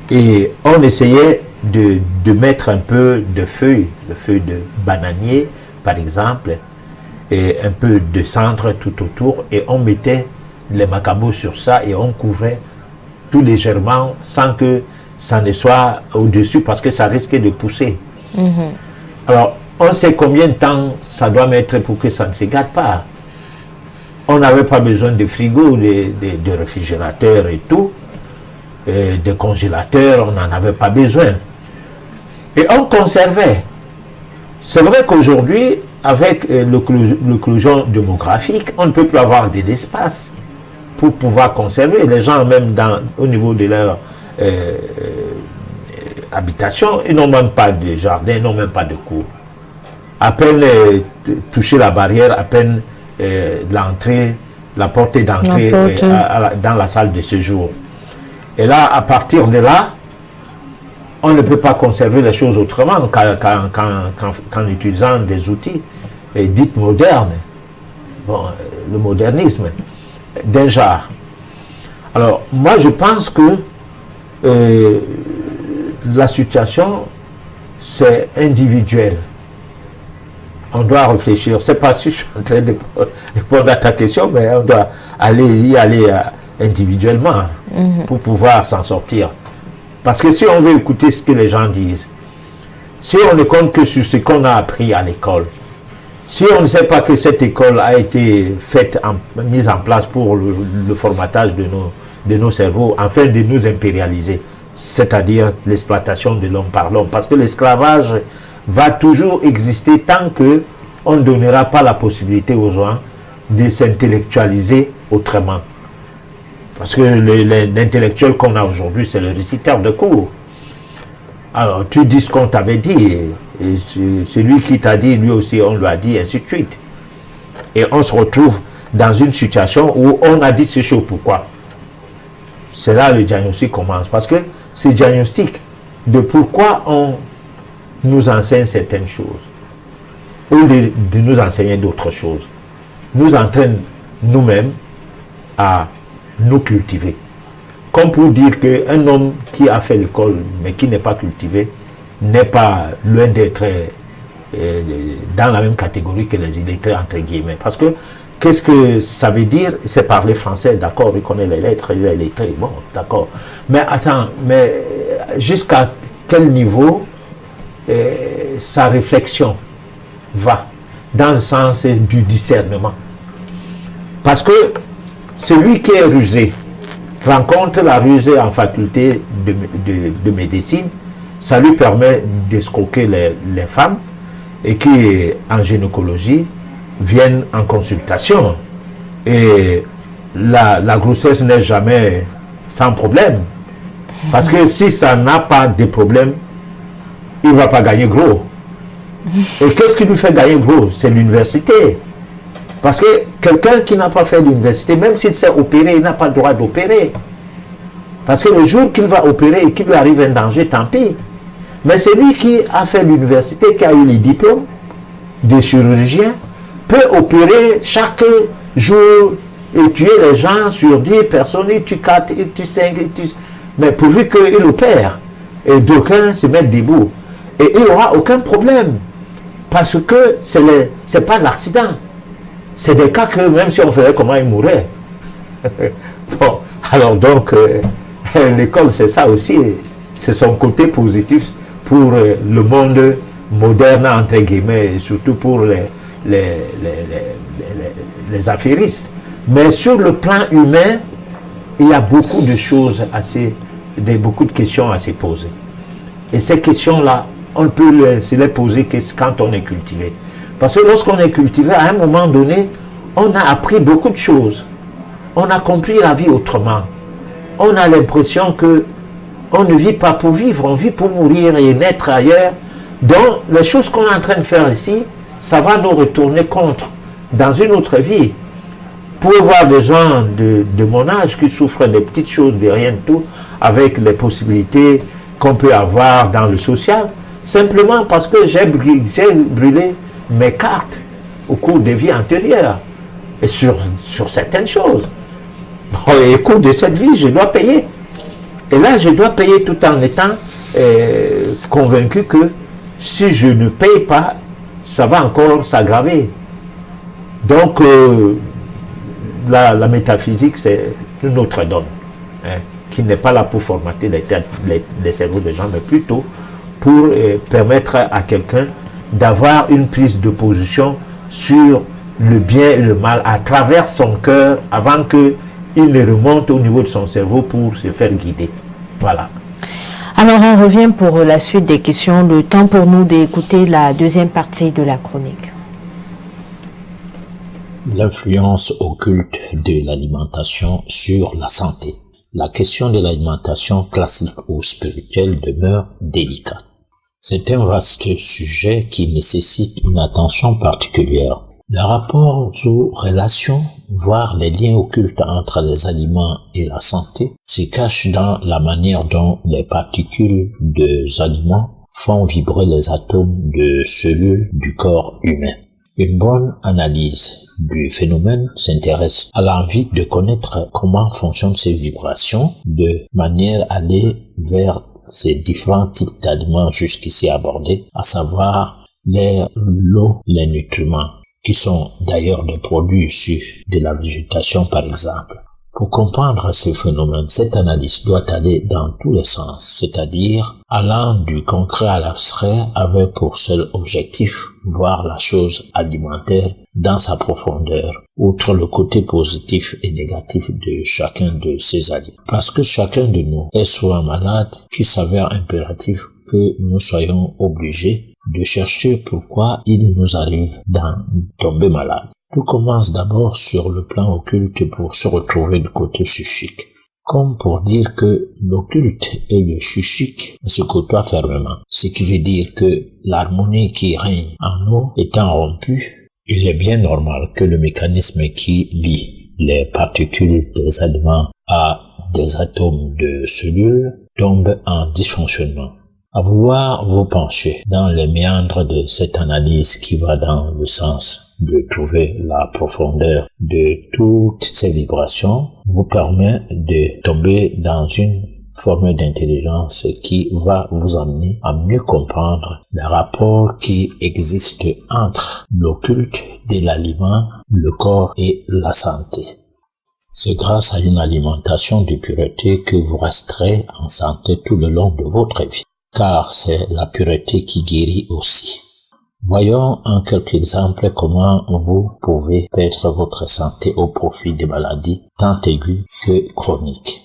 et on essayait de mettre un peu de feuilles, de feuilles de bananier, par exemple, et un peu de cendre tout autour, et on mettait les macabos sur ça et on couvrait tout légèrement sans que ça ne soit au-dessus parce que ça risquait de pousser. Alors, on sait combien de temps ça doit mettre pour que ça ne se gâte pas. On n'avait pas besoin de frigo, de réfrigérateur et tout, de congélateur, on n'en avait pas besoin. Et on conservait. C'est vrai qu'aujourd'hui, avec l'éclosion démographique, on ne peut plus avoir de l'espace pour pouvoir conserver. Les gens, même au niveau de leur habitation, ils n'ont même pas de jardin, ils n'ont même pas de cour. À peine toucher la barrière, à peine l'entrée, la portée d'entrée dans la salle de séjour. Et là, à partir de là, on ne peut pas conserver les choses autrement qu'en utilisant des outils dits modernes. Bon, le modernisme d'un genre. Alors, moi, je pense que la situation, c'est individuel. On doit réfléchir. C'est pas si je suis en train de répondre à ta question, mais on doit y aller individuellement pour pouvoir s'en sortir. Parce que si on veut écouter ce que les gens disent, si on ne compte que sur ce qu'on a appris à l'école, si on ne sait pas que cette école a été mise en place pour le formatage de nos cerveaux, afin de nous impérialiser, c'est-à-dire l'exploitation de l'homme par l'homme, parce que l'esclavage va toujours exister tant qu'on ne donnera pas la possibilité aux gens de s'intellectualiser autrement. Parce que l'intellectuel qu'on a aujourd'hui, c'est le réciteur de cours. Alors, tu dis ce qu'on t'avait dit, et celui qui t'a dit, lui aussi, on lui a dit, ainsi de suite. Et on se retrouve dans une situation où on a dit c'est chaud, pourquoi? C'est là le diagnostic commence. Parce que ce diagnostic de pourquoi on nous enseigne certaines choses, ou de nous enseigner d'autres choses, nous entraîne nous-mêmes à nous cultiver. Comme pour dire qu'un homme qui a fait l'école mais qui n'est pas cultivé n'est pas loin d'être dans la même catégorie que les illettrés, entre guillemets. Parce que qu'est-ce que ça veut dire? C'est parler français, d'accord, il connaît les lettres, il est lettré, bon, d'accord. Mais attends, mais jusqu'à quel niveau sa réflexion va dans le sens du discernement? Parce que celui qui est rusé rencontre la rusée en faculté de médecine, ça lui permet d'escroquer les femmes et qui, en gynécologie, viennent en consultation. Et la grossesse n'est jamais sans problème. Parce que si ça n'a pas de problème, il ne va pas gagner gros. Et qu'est-ce qui lui fait gagner gros? C'est l'université. Parce que quelqu'un qui n'a pas fait l'université, même s'il s'est opéré, il n'a pas le droit d'opérer. Parce que le jour qu'il va opérer et qu'il lui arrive un danger, tant pis. Mais celui qui a fait l'université, qui a eu les diplômes de chirurgien, peut opérer chaque jour et tuer les gens sur 10 personnes, il tue 4, il tue 5, mais pourvu qu'il opère, et d'aucuns se mettent debout. Et il n'y aura aucun problème, parce que c'est pas l'accident. C'est des cas que même si on faisait comment, il mourrait. Bon, alors donc, l'école, c'est ça aussi, c'est son côté positif pour le monde moderne, entre guillemets, et surtout pour les affairistes. Mais sur le plan humain, il y a beaucoup de choses beaucoup de questions à se poser. Et ces questions-là, on ne peut se les poser que quand on est cultivé. Parce que lorsqu'on est cultivé, à un moment donné, on a appris beaucoup de choses. On a compris la vie autrement. On a l'impression que on ne vit pas pour vivre, on vit pour mourir et naître ailleurs. Donc, les choses qu'on est en train de faire ici, ça va nous retourner contre dans une autre vie. Pour voir des gens de mon âge qui souffrent des petites choses, de rien de tout, avec les possibilités qu'on peut avoir dans le social, simplement parce que j'ai brûlé mes cartes au cours des vies antérieures et sur certaines choses. Bon, et au cours de cette vie, je dois payer. Et là, je dois payer tout en étant convaincu que si je ne paye pas, ça va encore s'aggraver. Donc, la métaphysique, c'est une autre donne, hein, qui n'est pas là pour formater les cerveaux des gens, mais plutôt pour permettre à quelqu'un d'avoir une prise de position sur le bien et le mal à travers son cœur avant qu'il ne remonte au niveau de son cerveau pour se faire guider. Voilà. Alors on revient pour la suite des questions. Le temps pour nous d'écouter la deuxième partie de la chronique. L'influence occulte de l'alimentation sur la santé. La question de l'alimentation classique ou spirituelle demeure délicate. C'est un vaste sujet qui nécessite une attention particulière. Les rapports ou relations, voire les liens occultes entre les aliments et la santé, se cachent dans la manière dont les particules des aliments font vibrer les atomes de cellules du corps humain. Une bonne analyse du phénomène s'intéresse à l'envie de connaître comment fonctionnent ces vibrations de manière à aller vers ces différents types d'aliments jusqu'ici abordés, à savoir l'air, l'eau, les nutriments, qui sont d'ailleurs des produits issus de la végétation par exemple. Pour comprendre ces phénomènes, cette analyse doit aller dans tous les sens, c'est-à-dire allant du concret à l'abstrait avec pour seul objectif voir la chose alimentaire dans sa profondeur, outre le côté positif et négatif de chacun de ces aliments. Parce que chacun de nous est souvent malade, qu'il s'avère impératif que nous soyons obligés de chercher pourquoi il nous arrive d'en tomber malade. Tout commence d'abord sur le plan occulte pour se retrouver du côté psychique. Comme pour dire que l'occulte et le psychique se côtoient fermement. Ce qui veut dire que l'harmonie qui règne en nous étant rompue, il est bien normal que le mécanisme qui lie les particules des aliments à des atomes de cellules tombe en dysfonctionnement. À vouloir vous pencher dans les méandres de cette analyse qui va dans le sens de trouver la profondeur de toutes ces vibrations vous permet de tomber dans une forme d'intelligence qui va vous amener à mieux comprendre les rapports qui existent entre l'occulte de l'aliment, le corps et la santé. C'est grâce à une alimentation de pureté que vous resterez en santé tout le long de votre vie, car c'est la pureté qui guérit aussi. Voyons en quelques exemples comment vous pouvez perdre votre santé au profit de maladies tant aiguës que chroniques.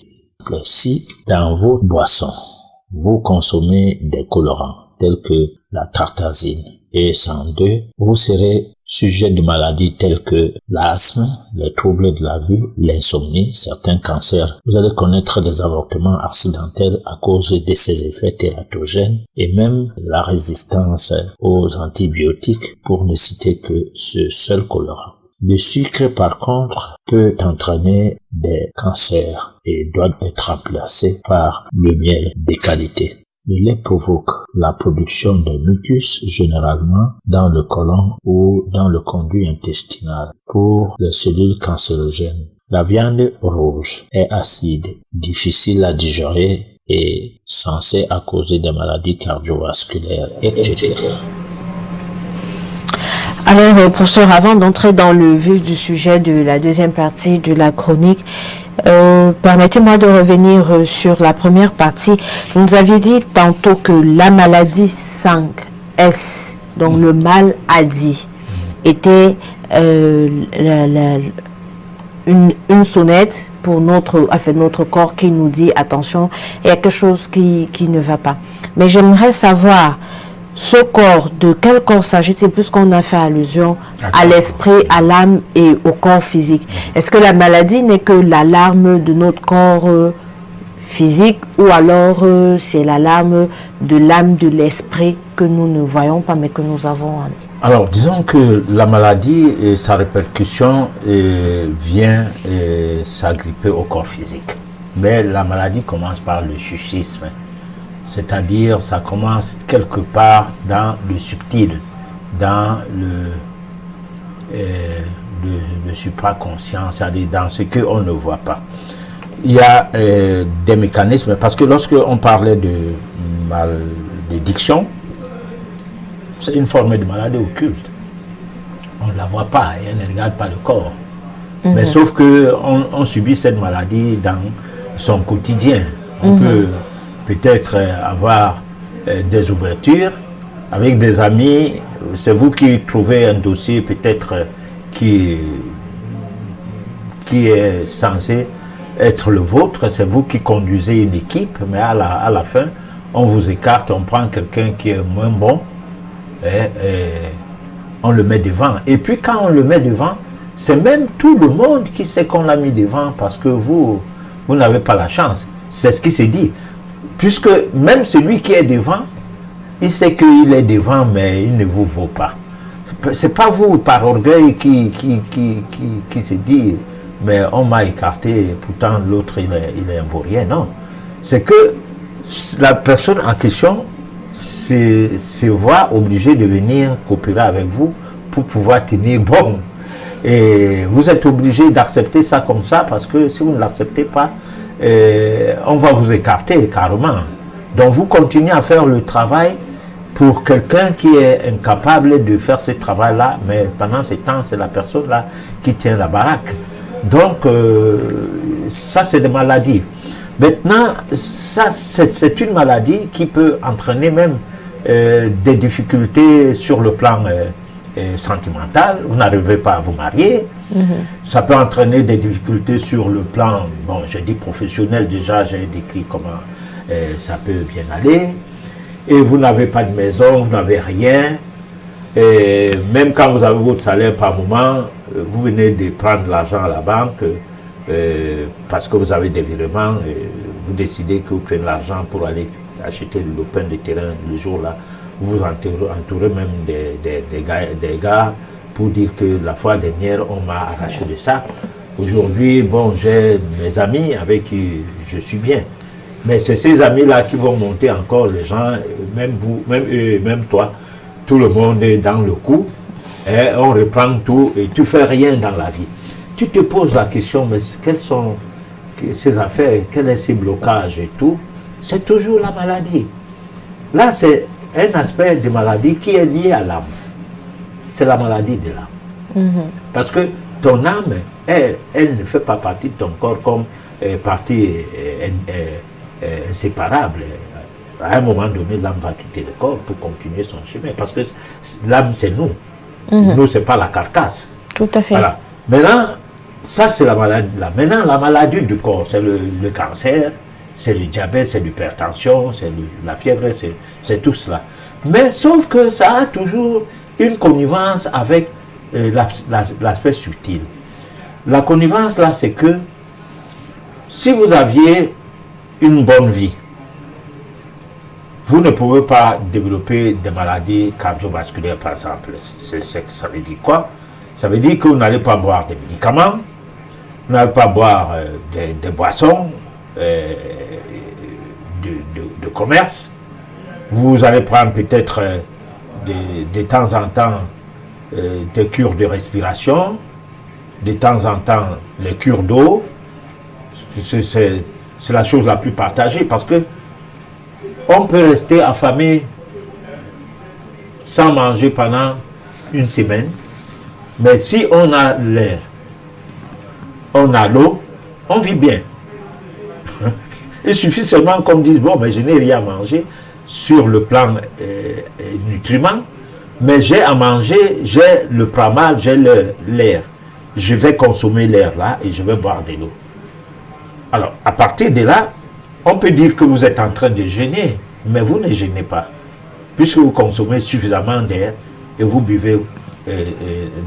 Si dans vos boissons, vous consommez des colorants tels que la tartazine et 102, vous serez sujet de maladies telles que l'asthme, les troubles de la vue, l'insomnie, certains cancers. Vous allez connaître des avortements accidentels à cause de ces effets tératogènes et même la résistance aux antibiotiques pour ne citer que ce seul colorant. Le sucre, par contre, peut entraîner des cancers et doit être remplacé par le miel de qualité. Le lait provoque la production de mucus, généralement dans le côlon ou dans le conduit intestinal, pour les cellules cancérogènes. La viande rouge est acide, difficile à digérer et censée causer des maladies cardiovasculaires, etc. Alors, professeur, avant d'entrer dans le vif du sujet de la deuxième partie de la chronique, permettez-moi de revenir sur la première partie. Vous nous aviez dit tantôt que la maladie 5S, donc le mal à dit, était une sonnette pour notre corps qui nous dit attention, il y a quelque chose qui ne va pas. Mais j'aimerais savoir, ce corps, de quel corps s'agit-il, puisqu'on a fait allusion à l'esprit, à l'âme et au corps physique? Est-ce que la maladie n'est que l'alarme de notre corps physique, ou alors c'est l'alarme de l'âme, de l'esprit que nous ne voyons pas mais que nous avons? Alors, disons que la maladie et sa répercussion vient s'agripper au corps physique. Mais la maladie commence par le psychisme. C'est-à-dire, ça commence quelque part dans le subtil, dans le supraconscient, c'est-à-dire dans ce qu'on ne voit pas. Il y a des mécanismes, parce que lorsque on parlait de malédiction, c'est une forme de maladie occulte. On ne la voit pas et on ne regarde pas le corps. Mais sauf qu'on subit cette maladie dans son quotidien. On peut peut-être avoir des ouvertures avec des amis. C'est vous qui trouvez un dossier peut-être qui est censé être le vôtre. C'est vous qui conduisez une équipe, mais à la fin, on vous écarte, on prend quelqu'un qui est moins bon et on le met devant. Et puis quand on le met devant, c'est même tout le monde qui sait qu'on l'a mis devant parce que vous n'avez pas la chance. C'est ce qui s'est dit. Puisque même celui qui est devant, il sait qu'il est devant, mais il ne vous vaut pas. C'est pas vous, par orgueil, qui se dit, mais on m'a écarté, pourtant l'autre, il est un vaurien. Non. C'est que la personne en question se voit obligée de venir coopérer avec vous pour pouvoir tenir bon. Et vous êtes obligé d'accepter ça comme ça, parce que si vous ne l'acceptez pas, on va vous écarter carrément. Donc vous continuez à faire le travail pour quelqu'un qui est incapable de faire ce travail-là, mais pendant ce temps, c'est la personne-là qui tient la baraque. Donc, ça, c'est des maladies. Maintenant, ça, c'est une maladie qui peut entraîner même des difficultés sur le plan sentimental. Vous n'arrivez pas à vous marier. Ça peut entraîner des difficultés sur le plan, bon, j'ai dit professionnel déjà, j'ai décrit comment ça peut bien aller. Et vous n'avez pas de maison, vous n'avez rien. Et même quand vous avez votre salaire par moment, vous venez de prendre l'argent à la banque parce que vous avez des virements. Vous décidez que vous prenez l'argent pour aller acheter le lopin de terrain le jour-là. Vous vous entourez même des gars pour dire que la fois dernière, on m'a arraché de ça. Aujourd'hui, bon, j'ai mes amis avec qui je suis bien. Mais c'est ces amis-là qui vont monter encore les gens, même vous, même eux, même toi. Tout le monde est dans le coup. Et on reprend tout et tu fais rien dans la vie. Tu te poses la question, mais quelles sont ces affaires, quels sont ces blocages et tout? C'est toujours la maladie. Là, c'est un aspect de maladie qui est lié à l'âme. C'est la maladie de l'âme. Parce que ton âme, elle ne fait pas partie de ton corps comme partie inséparable. À un moment donné, l'âme va quitter le corps pour continuer son chemin. Parce que l'âme, c'est nous. Nous, ce n'est pas la carcasse. Tout à fait. Voilà. Maintenant, ça, c'est la maladie. Maintenant, la maladie du corps, c'est le cancer, c'est le diabète, c'est l'hypertension, c'est la fièvre, c'est tout cela. Mais sauf que ça a toujours une connivence avec l'aspect subtil. La connivence, là, c'est que si vous aviez une bonne vie, vous ne pouvez pas développer des maladies cardiovasculaires, par exemple. Ça veut dire quoi? Ça veut dire que vous n'allez pas boire des médicaments, vous n'allez pas boire des boissons de commerce, Vous allez prendre peut-être de temps en temps des cures de respiration, de temps en temps les cures d'eau. C'est la chose la plus partagée parce que on peut rester affamé sans manger pendant une semaine, mais si on a l'air, on a l'eau, on vit bien. Il suffit seulement qu'on dise, bon, mais je n'ai rien à manger sur le plan nutriments, mais j'ai à manger, j'ai le pramal, j'ai l'air. Je vais consommer l'air là et je vais boire de l'eau. Alors, à partir de là, on peut dire que vous êtes en train de jeûner, mais vous ne jeûnez pas, puisque vous consommez suffisamment d'air et vous buvez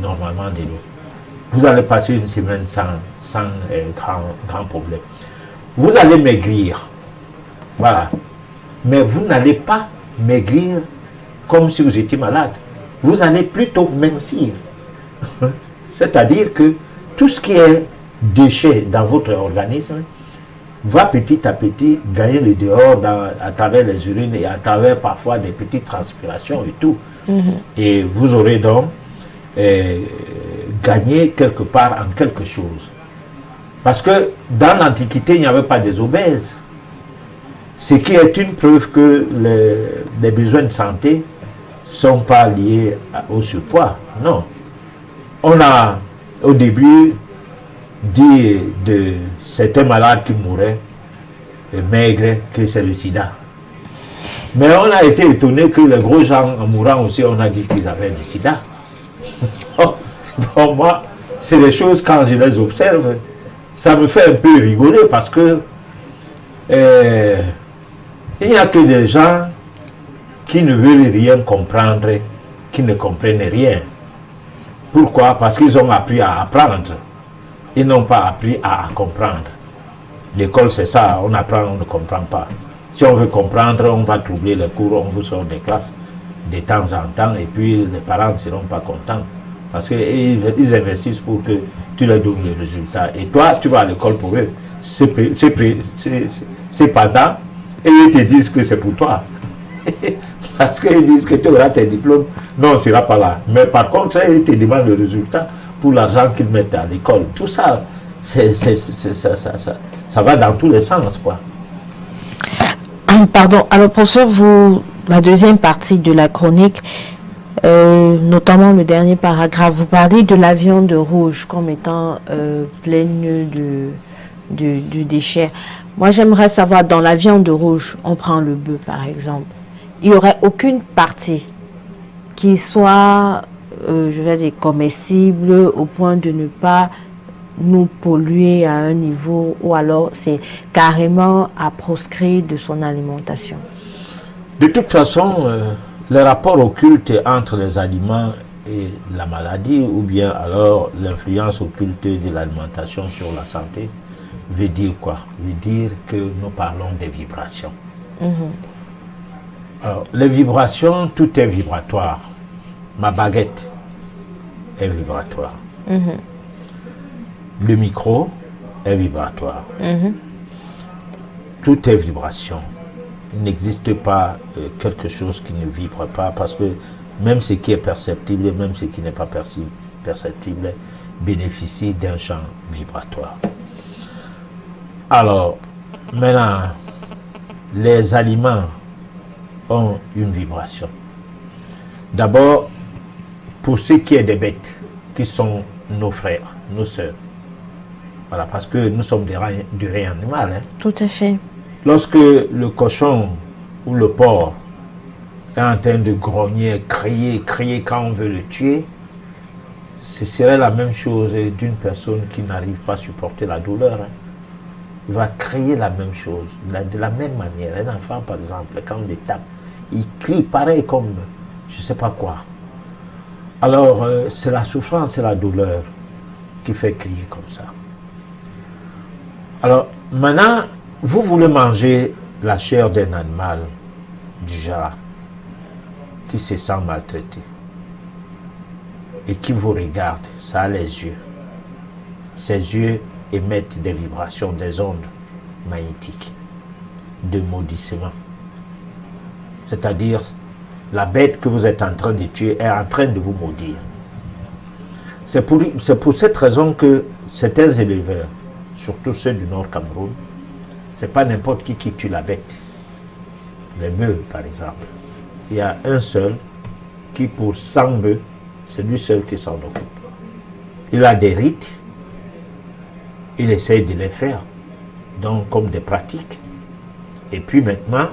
normalement de l'eau. Vous allez passer une semaine sans grand problème. Vous allez maigrir, voilà, mais vous n'allez pas maigrir comme si vous étiez malade. Vous allez plutôt mincir. C'est-à-dire que tout ce qui est déchet dans votre organisme va petit à petit gagner le dehors à travers les urines et à travers parfois des petites transpirations et tout. Et vous aurez donc gagné quelque part en quelque chose. Parce que dans l'Antiquité, il n'y avait pas des obèses. Ce qui est une preuve que les besoins de santé ne sont pas liés au surpoids. Non. On a au début dit de certains malades qui mouraient maigres que c'est le sida. Mais on a été étonné que les gros gens en mourant aussi, on a dit qu'ils avaient le sida. Pour moi, c'est des choses, quand je les observe, ça me fait un peu rigoler parce que il n'y a que des gens qui ne veulent rien comprendre, qui ne comprennent rien. Pourquoi? Parce qu'ils ont appris à apprendre. Ils n'ont pas appris à comprendre. L'école, c'est ça, on apprend, on ne comprend pas. Si on veut comprendre, on va troubler les cours, on vous sort des classes de temps en temps, et puis les parents ne seront pas contents. Parce qu'ils investissent pour que tu leur donnes les résultats. Et toi, tu vas à l'école pour eux. C'est pendant, et ils te disent que c'est pour toi. Parce qu'ils disent que tu auras tes diplômes. Non, on ne sera pas là. Mais par contre, ils te demandent le résultat pour l'argent qu'ils mettent à l'école. Tout ça, ça va dans tous les sens, quoi. Pardon. Alors, professeur, la deuxième partie de la chronique, notamment le dernier paragraphe, vous parlez de la viande rouge comme étant pleine de déchets. Moi, j'aimerais savoir, dans la viande rouge, on prend le bœuf par exemple, il n'y aurait aucune partie qui soit, je vais dire, comestible au point de ne pas nous polluer à un niveau, ou alors c'est carrément à proscrire de son alimentation. De toute façon, le rapport occulte entre les aliments et la maladie, ou bien alors l'influence occulte de l'alimentation sur la santé, veut dire quoi? Veut dire que nous parlons des vibrations. Alors, les vibrations, tout est vibratoire. Ma baguette est vibratoire. Le micro est vibratoire. Tout est vibration. Il n'existe pas quelque chose qui ne vibre pas, parce que même ce qui est perceptible, même ce qui n'est pas perceptible, bénéficie d'un champ vibratoire. Alors, maintenant, les aliments ont une vibration. D'abord, pour ce qui est des bêtes, qui sont nos frères, nos sœurs. Voilà, parce que nous sommes du règne animal. Hein. Tout à fait. Lorsque le cochon ou le porc est en train de grogner, crier quand on veut le tuer, ce serait la même chose d'une personne qui n'arrive pas à supporter la douleur. Hein. Il va crier la même chose, de la même manière. Un enfant, par exemple, quand on le tape, il crie pareil comme je ne sais pas quoi. Alors, c'est la souffrance, c'est la douleur qui fait crier comme ça. Alors, maintenant, vous voulez manger la chair d'un animal du genre qui se sent maltraité et qui vous regarde, ça a les yeux. Ses yeux émettent des vibrations, des ondes magnétiques de maudissement. C'est-à-dire, la bête que vous êtes en train de tuer est en train de vous maudire. C'est pour cette raison que certains éleveurs, surtout ceux du Nord Cameroun, c'est pas n'importe qui tue la bête. Les bœufs, par exemple. Il y a un seul qui, pour 100 bœufs, c'est lui seul qui s'en occupe. Il a des rites, il essaye de les faire, donc comme des pratiques. Et puis maintenant,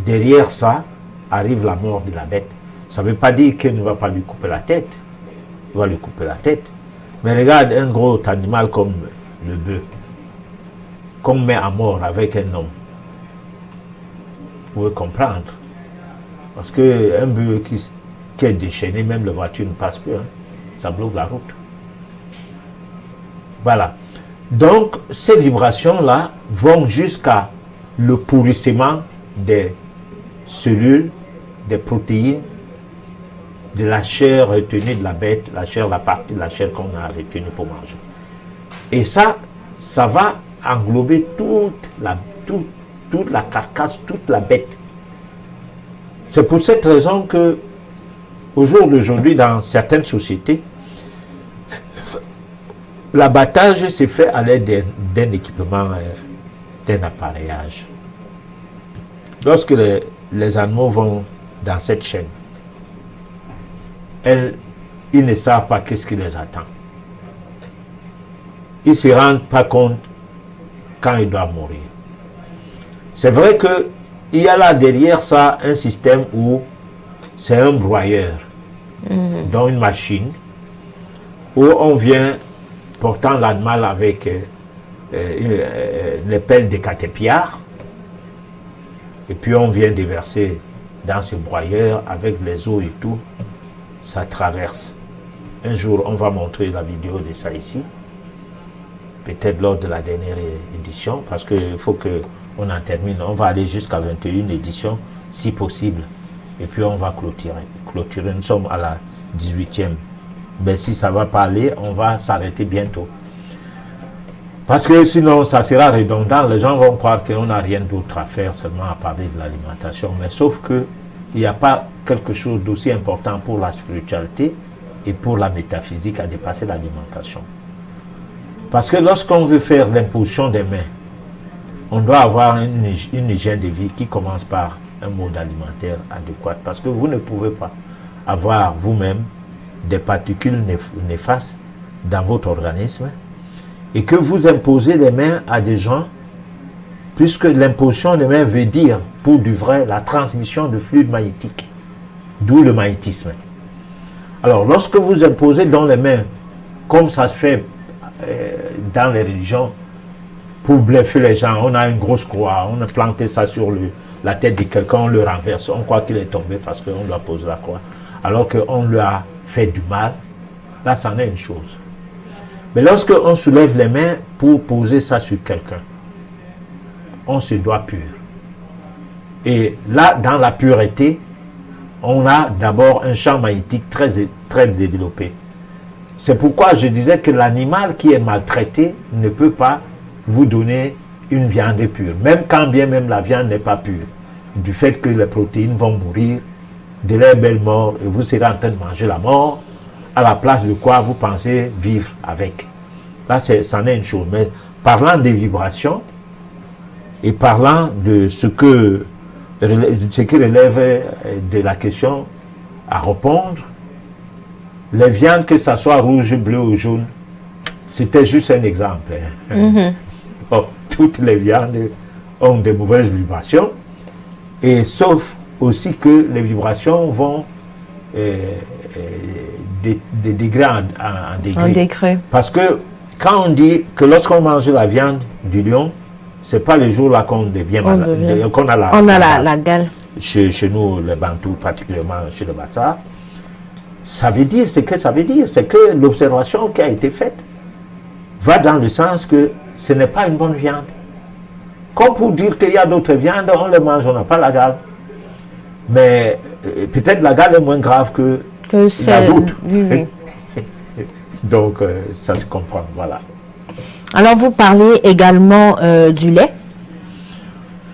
derrière ça, arrive la mort de la bête. Ça ne veut pas dire qu'il ne va pas lui couper la tête. Il va lui couper la tête. Mais regarde un gros animal comme le bœuf, qu'on met à mort avec un homme. Vous pouvez comprendre. Parce qu'un bœuf qui est déchaîné, même la voiture ne passe plus. Hein. Ça bloque la route. Voilà. Donc, ces vibrations-là vont jusqu'à le pourrissement des cellules, des protéines, de la chair retenue de la bête, la partie de la chair qu'on a retenue pour manger. Et ça va englober toute la carcasse, toute la bête. C'est pour cette raison que, au jour d'aujourd'hui, dans certaines sociétés, l'abattage s'est fait à l'aide d'un équipement, d'un appareillage. Lorsque les animaux vont dans cette chaîne, ils ne savent pas qu'est-ce qui les attend. Ils ne se rendent pas compte quand ils doivent mourir. C'est vrai qu'il y a là derrière ça un système où c'est un broyeur, dans une machine, où on vient portant l'animal avec les pelles de caterpillar, et puis on vient déverser dans ce broyeur avec les os et tout, ça traverse. Un jour, on va montrer la vidéo de ça ici, peut-être lors de la dernière édition, parce qu'il faut qu'on en termine. On va aller jusqu'à 21 éditions, si possible, et puis on va clôturer. Nous sommes à la 18e. Mais si ça ne va pas aller, on va s'arrêter bientôt. Parce que sinon, ça sera redondant. Les gens vont croire qu'on n'a rien d'autre à faire, seulement à parler de l'alimentation. Mais sauf qu'il n'y a pas quelque chose d'aussi important pour la spiritualité et pour la métaphysique à dépasser l'alimentation. Parce que lorsqu'on veut faire l'imposition des mains, on doit avoir une hygiène de vie qui commence par un mode alimentaire adéquat. Parce que vous ne pouvez pas avoir vous-même des particules néfastes dans votre organisme et que vous imposez les mains à des gens, puisque l'imposition des mains veut dire, pour du vrai, la transmission de fluide magnétique, d'où le magnétisme. Alors, lorsque vous imposez dans les mains, comme ça se fait dans les religions, pour bluffer les gens, on a une grosse croix, on a planté ça sur la tête de quelqu'un, on le renverse, on croit qu'il est tombé parce qu'on doit poser la croix, alors qu'on lui a fait du mal. Là, c'en est une chose. Mais lorsque on soulève les mains pour poser ça sur quelqu'un, on se doit pur. Et là, dans la pureté, on a d'abord un champ magnétique très, très développé. C'est pourquoi je disais que l'animal qui est maltraité ne peut pas vous donner une viande pure, même quand bien même la viande n'est pas pure, du fait que les protéines vont mourir de leur belle mort et vous serez en train de manger la mort, à la place de quoi vous pensez vivre avec. Là, c'en est une chose. Mais parlant des vibrations et parlant de ce qui relève de la question à répondre, les viandes, que ce soit rouge, bleu ou jaune, c'était juste un exemple. Bon, toutes les viandes ont de mauvaises vibrations, et sauf aussi que les vibrations vont de degré en degré. Parce que quand on dit que lorsqu'on mange la viande du lion, c'est pas le jour là qu'on devient malade, qu'on a la gale. Chez nous, les Bantous, particulièrement chez les Bassa, ça veut dire ce que ça veut dire, c'est que l'observation qui a été faite va dans le sens que ce n'est pas une bonne viande. Comme pour dire qu'il y a d'autres viandes, on les mange, on n'a pas la gale. Mais peut-être la gale est moins grave que la d'autres. Oui. Donc, ça se comprend, voilà. Alors, vous parlez également du lait.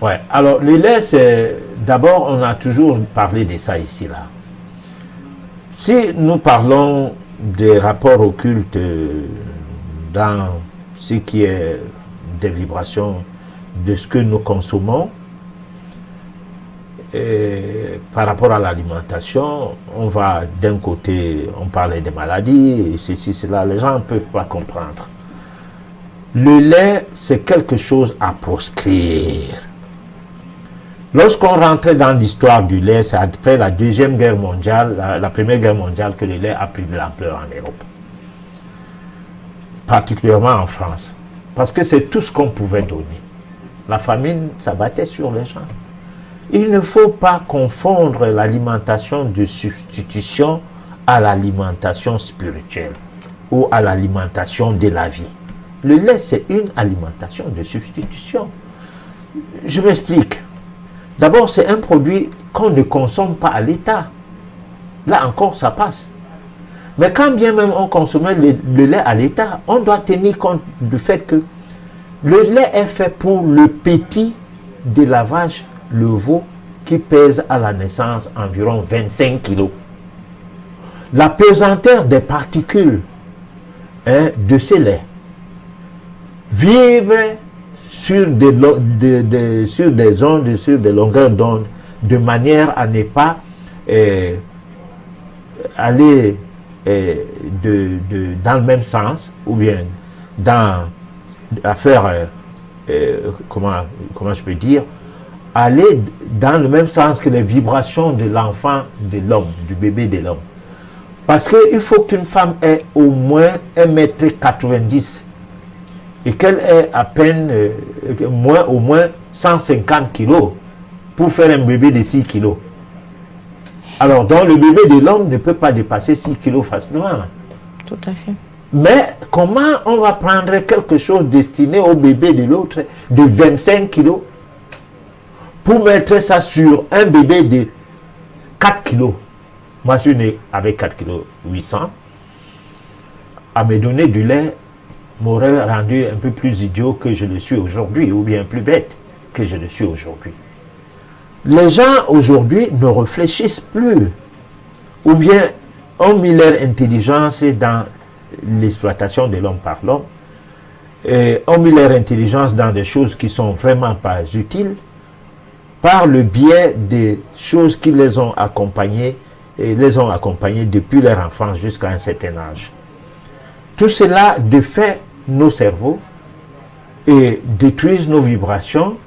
Ouais, alors le lait, c'est d'abord, on a toujours parlé de ça ici, là. Si nous parlons des rapports occultes dans ce qui est des vibrations de ce que nous consommons, et par rapport à l'alimentation, on va d'un côté, on parlait des maladies, ceci, cela, les gens ne peuvent pas comprendre. Le lait, c'est quelque chose à proscrire. Lorsqu'on rentrait dans l'histoire du lait, c'est après la Deuxième Guerre mondiale, la Première Guerre mondiale, que le lait a pris de l'ampleur en Europe. Particulièrement en France. Parce que c'est tout ce qu'on pouvait donner. La famine s'abattait sur les gens. Il ne faut pas confondre l'alimentation de substitution à l'alimentation spirituelle ou à l'alimentation de la vie. Le lait, c'est une alimentation de substitution. Je m'explique. D'abord, c'est un produit qu'on ne consomme pas à l'état. Là encore, ça passe. Mais quand bien même on consommait le lait à l'état, on doit tenir compte du fait que le lait est fait pour le petit de la vache, le veau, qui pèse à la naissance environ 25 kg. La pesanteur des particules de ce lait vibre sur des ondes, sur des longueurs d'onde, de manière à ne pas aller dans le même sens, ou bien à faire, comment je peux dire, aller dans le même sens que les vibrations de l'enfant de l'homme, du bébé de l'homme. Parce qu'il faut qu'une femme ait au moins 1,90 m et qu'elle ait à peine au moins 150 kg pour faire un bébé de 6 kg. Alors, donc le bébé de l'homme ne peut pas dépasser 6 kg facilement. Tout à fait. Mais comment on va prendre quelque chose destiné au bébé de l'autre de 25 kg pour mettre ça sur un bébé de 4 kg? Moi, je suis né avec 4 kg 800. À me donner du lait m'aurait rendu un peu plus idiot que je le suis aujourd'hui, ou bien plus bête que je le suis aujourd'hui. Les gens aujourd'hui ne réfléchissent plus, ou bien ont mis leur intelligence dans l'exploitation de l'homme par l'homme, et ont mis leur intelligence dans des choses qui sont vraiment pas utiles, par le biais des choses qui les ont accompagnés, et les ont accompagnés depuis leur enfance jusqu'à un certain âge. Tout cela défait nos cerveaux et détruisent nos vibrations,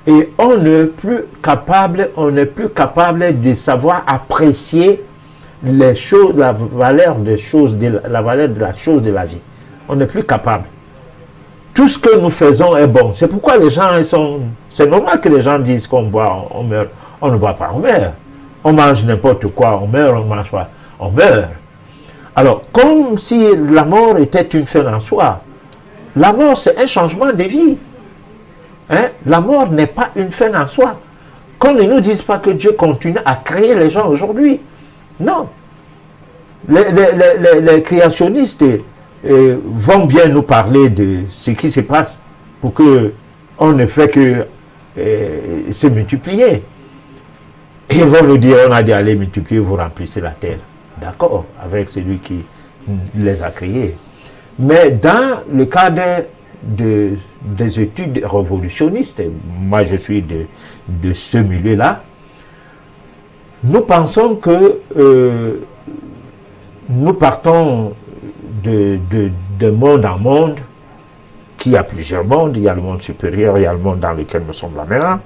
et on n'est plus capable de savoir apprécier les choses, la valeur des choses, la valeur de la chose de la vie. On n'est plus capable. Tout ce que nous faisons est bon. C'est pourquoi les gens c'est normal que les gens disent qu'on boit, on meurt. On ne boit pas, on meurt. On mange n'importe quoi, on meurt, on ne mange pas, on meurt. Alors, comme si la mort était une fin en soi. La mort, c'est un changement de vie. La mort n'est pas une fin en soi. Qu'on ne nous dise pas que Dieu continue à créer les gens aujourd'hui. Non. Les créationnistes vont bien nous parler de ce qui se passe pour qu'on ne fait que se multiplier. Et ils vont nous dire, on a dit allez multiplier, vous remplissez la terre. D'accord, avec celui qui les a créés. Mais dans le cadre des études révolutionnistes, moi je suis de ce milieu-là, nous pensons que nous partons de monde en monde, qu'il y a plusieurs mondes, il y a le monde supérieur, il y a le monde dans lequel nous sommes là maintenant,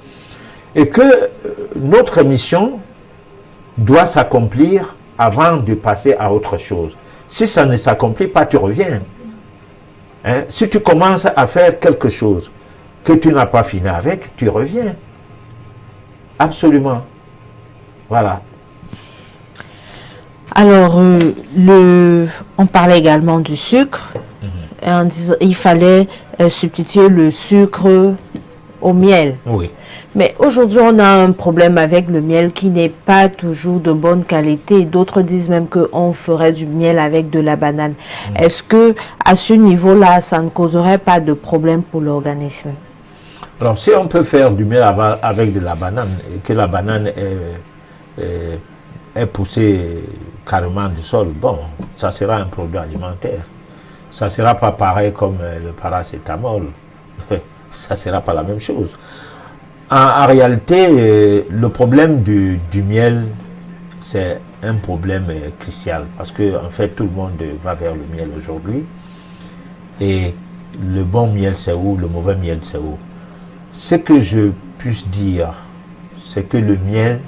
et que notre mission doit s'accomplir avant de passer à autre chose. Si ça ne s'accomplit pas, tu reviens. Si tu commences à faire quelque chose que tu n'as pas fini avec, tu reviens. Absolument. Voilà. Alors, on parlait également du sucre. En disant, il fallait substituer le sucre au miel. Oui. Mais aujourd'hui, on a un problème avec le miel qui n'est pas toujours de bonne qualité. D'autres disent même qu'on ferait du miel avec de la banane. Est-ce que à ce niveau-là, ça ne causerait pas de problème pour l'organisme? Alors, si on peut faire du miel avec de la banane, et que la banane est poussée carrément du sol, bon, ça sera un produit alimentaire. Ça ne sera pas pareil comme le paracétamol. Ça ne sera pas la même chose. En réalité, le problème du miel, c'est un problème crucial. Parce que, en fait, tout le monde va vers le miel aujourd'hui. Et le bon miel, c'est où? Le mauvais miel, c'est où? Ce que je puisse dire, c'est que le miel,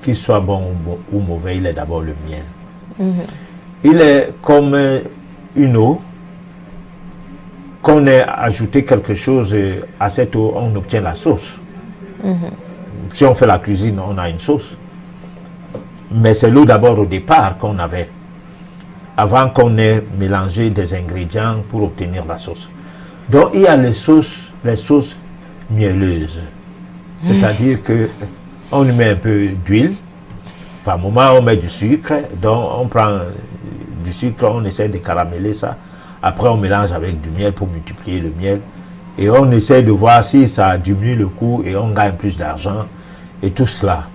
qu'il soit bon ou mauvais, il est d'abord le miel. Il est comme une eau, qu'on ait ajouté quelque chose à cette eau, on obtient la sauce. Si on fait la cuisine, on a une sauce. Mais c'est l'eau d'abord au départ qu'on avait, avant qu'on ait mélangé des ingrédients pour obtenir la sauce. Donc il y a les sauces mielleuses. C'est-à-dire que on y met un peu d'huile, par moment on met du sucre, donc on prend du sucre, on essaie de caraméler ça. Après, on mélange avec du miel pour multiplier le miel. Et on essaie de voir si ça diminue le coût et on gagne plus d'argent. Et tout cela.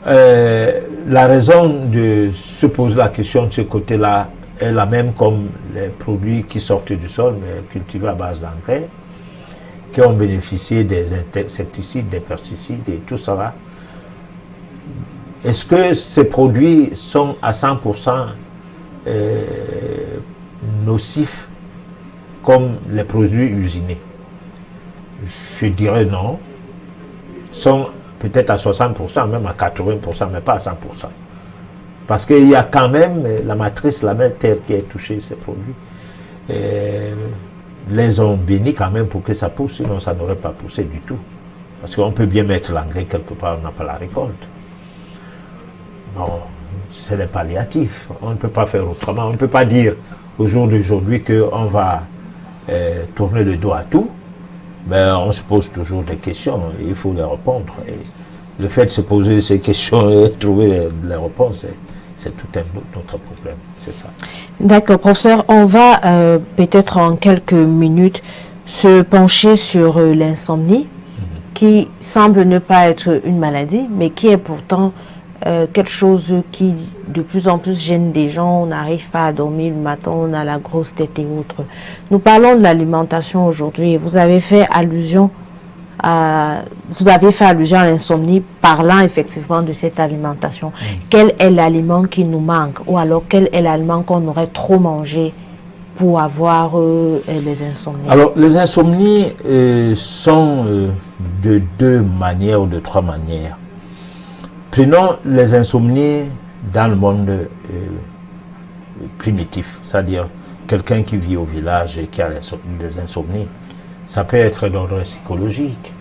La raison de se poser la question de ce côté-là est la même comme les produits qui sortent du sol, mais cultivés à base d'engrais, qui ont bénéficié des insecticides, des pesticides et tout cela. Est-ce que ces produits sont à 100% nocifs comme les produits usinés? Je dirais non. Sont peut-être à 60%, même à 80%, mais pas à 100%. Parce qu'il y a quand même la matrice, la mère terre qui est touchée, ces produits. Les ont bénis quand même pour que ça pousse, sinon ça n'aurait pas poussé du tout. Parce qu'on peut bien mettre l'engrais quelque part, on n'a pas la récolte. Bon, c'est les palliatifs. On ne peut pas faire autrement. On ne peut pas dire au jour d'aujourd'hui qu'on va tourner le dos à tout. Mais on se pose toujours des questions. Il faut les répondre. Et le fait de se poser ces questions et trouver les réponses, c'est tout un autre problème. C'est ça. D'accord, professeur. On va peut-être en quelques minutes se pencher sur l'insomnie, qui semble ne pas être une maladie, mais qui est pourtant quelque chose qui de plus en plus gêne des gens. On n'arrive pas à dormir le matin, on a la grosse tête et autres. Nous parlons de l'alimentation aujourd'hui et vous avez fait allusion à l'insomnie, parlant effectivement de cette alimentation. Quel est l'aliment qui nous manque, ou alors quel est l'aliment qu'on aurait trop mangé pour avoir les insomnies? Alors les insomnies sont de deux manières ou de trois manières. Prenons les insomnies dans le monde primitif, c'est-à-dire quelqu'un qui vit au village et qui a des insomnies. Ça peut être d'ordre psychologique.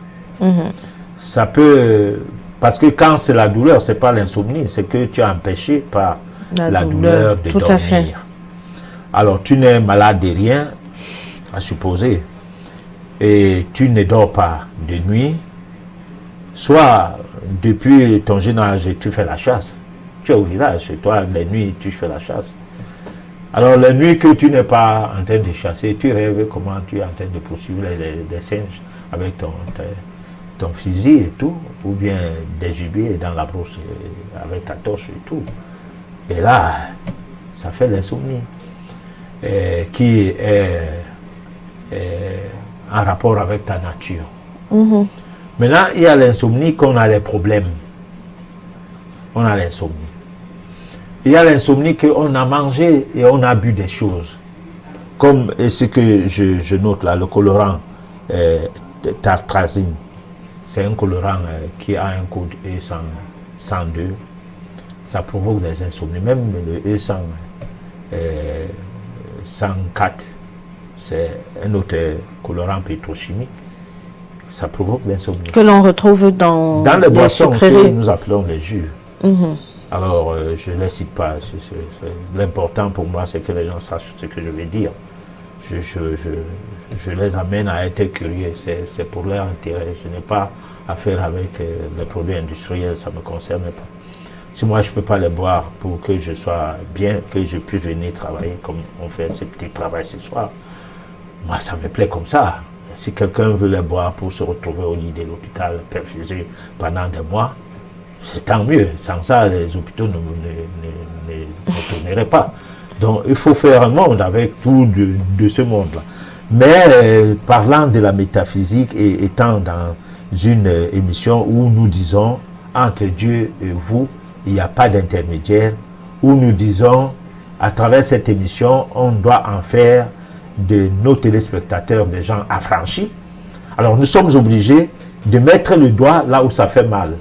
Ça peut... Parce que quand c'est la douleur, c'est pas l'insomnie, c'est que tu es empêché par la douleur de tout dormir. À fait. Alors tu n'es malade de rien, à supposer, et tu ne dors pas de nuit, soit depuis ton jeune âge tu fais la chasse. Tu es au village, et toi, les nuits, tu fais la chasse. Alors, les nuits que tu n'es pas en train de chasser, tu rêves comment tu es en train de poursuivre des singes avec ton fusil et tout, ou bien des gibiers dans la brousse avec ta torche et tout. Et là, ça fait l'insomnie qui est en rapport avec ta nature. Maintenant, il y a l'insomnie qu'on a les problèmes. On a l'insomnie. Il y a l'insomnie qu'on a mangé et on a bu des choses. Comme ce que je note là, le colorant tartrazine. C'est un colorant qui a un code E102. Ça provoque des insomnies. Même le E104, c'est un autre colorant pétrochimique. Ça provoque l'insomnie. Que l'on retrouve dans les boissons que nous appelons les jus. Alors, je ne les cite pas. L'important pour moi, c'est que les gens sachent ce que je vais dire. Je les amène à être curieux. C'est pour leur intérêt. Je n'ai pas affaire avec les produits industriels. Ça ne me concerne pas. Si moi, je ne peux pas les boire pour que je sois bien, que je puisse venir travailler comme on fait ce petit travail ce soir, moi, ça me plaît comme ça. si quelqu'un veut les boire pour se retrouver au lit de l'hôpital perfusé pendant des mois, c'est tant mieux. Sans ça, les hôpitaux ne tourneraient pas. Donc il faut faire un monde avec tout de ce monde-là. Mais parlant de la métaphysique et étant dans une émission où nous disons entre Dieu et vous, il n'y a pas d'intermédiaire, où nous disons à travers cette émission, on doit en faire de nos téléspectateurs des gens affranchis. Alors nous sommes obligés de mettre le doigt là où ça fait mal,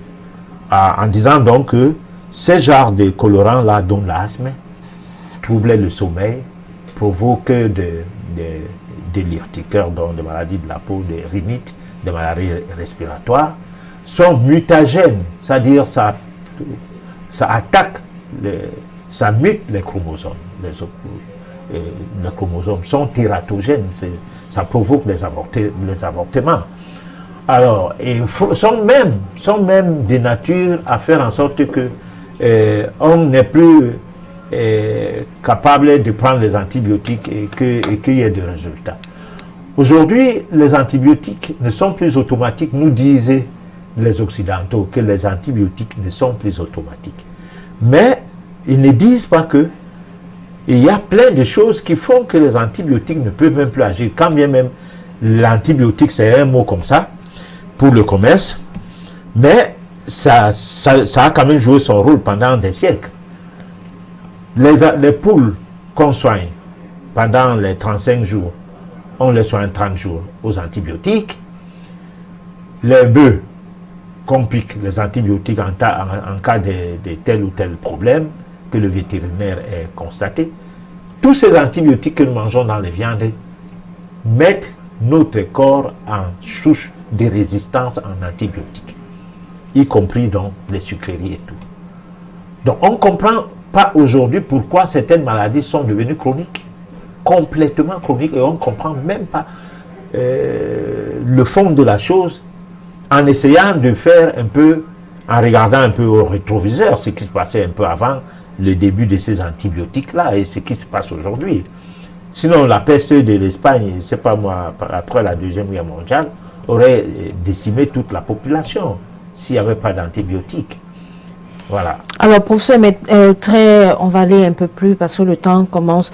en disant donc que ces genres de colorants-là donnent l'asthme, troublent le sommeil, provoquent des l'urticaire, donc des maladies de la peau, des rhinites, des maladies respiratoires, sont mutagènes, c'est-à-dire ça attaque, ça mute les chromosomes. Les chromosomes sont tératogènes, ça provoque les avortements. Alors, et sont même de nature à faire en sorte que on n'est plus capable de prendre les antibiotiques et qu'il y ait des résultats. Aujourd'hui, les antibiotiques ne sont plus automatiques. Nous disaient les Occidentaux que les antibiotiques ne sont plus automatiques. Mais ils ne disent pas que il y a plein de choses qui font que les antibiotiques ne peuvent même plus agir. Quand bien même l'antibiotique, c'est un mot comme ça pour le commerce, mais ça a quand même joué son rôle pendant des siècles. Les poules qu'on soigne pendant les 35 jours, on les soigne 30 jours aux antibiotiques. Les bœufs qu'on pique les antibiotiques en cas de tel ou tel problème que le vétérinaire ait constaté. Tous ces antibiotiques que nous mangeons dans les viandes mettent notre corps en souche de résistance en antibiotiques, y compris donc les sucreries et tout. Donc on ne comprend pas aujourd'hui pourquoi certaines maladies sont devenues chroniques, complètement chroniques, et on ne comprend même pas le fond de la chose en essayant de faire un peu, en regardant un peu au rétroviseur ce qui se passait un peu avant le début de ces antibiotiques-là et ce qui se passe aujourd'hui. Sinon, la peste de l'Espagne, je ne sais pas moi, après la Deuxième Guerre mondiale, aurait décimé toute la population s'il n'y avait pas d'antibiotiques. Voilà. Alors, professeur, mais on va aller un peu plus parce que le temps commence.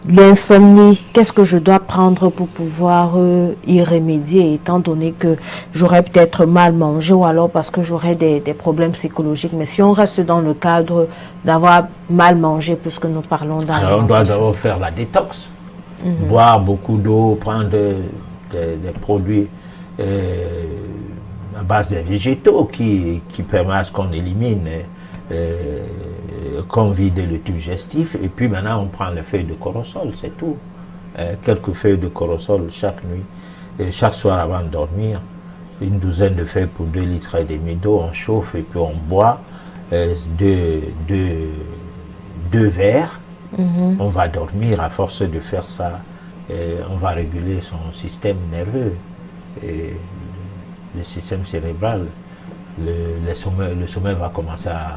L'insomnie, qu'est-ce que je dois prendre pour pouvoir y remédier, étant donné que j'aurais peut-être mal mangé ou alors parce que j'aurais des problèmes psychologiques. Mais si on reste dans le cadre d'avoir mal mangé, puisque nous parlons d'alimentation. Alors on doit d'abord faire la détox, boire beaucoup d'eau, prendre des produits à base de végétaux qui permettent à ce qu'on élimine, qu'on vide le tube digestif, et puis maintenant on prend les feuilles de corosol, c'est tout. Quelques feuilles de corosol chaque nuit, chaque soir avant de dormir, une douzaine de feuilles pour 2,5 litres d'eau, on chauffe et puis on boit deux verres. On va dormir à force de faire ça, on va réguler son système nerveux, et le système cérébral, le sommeil va commencer à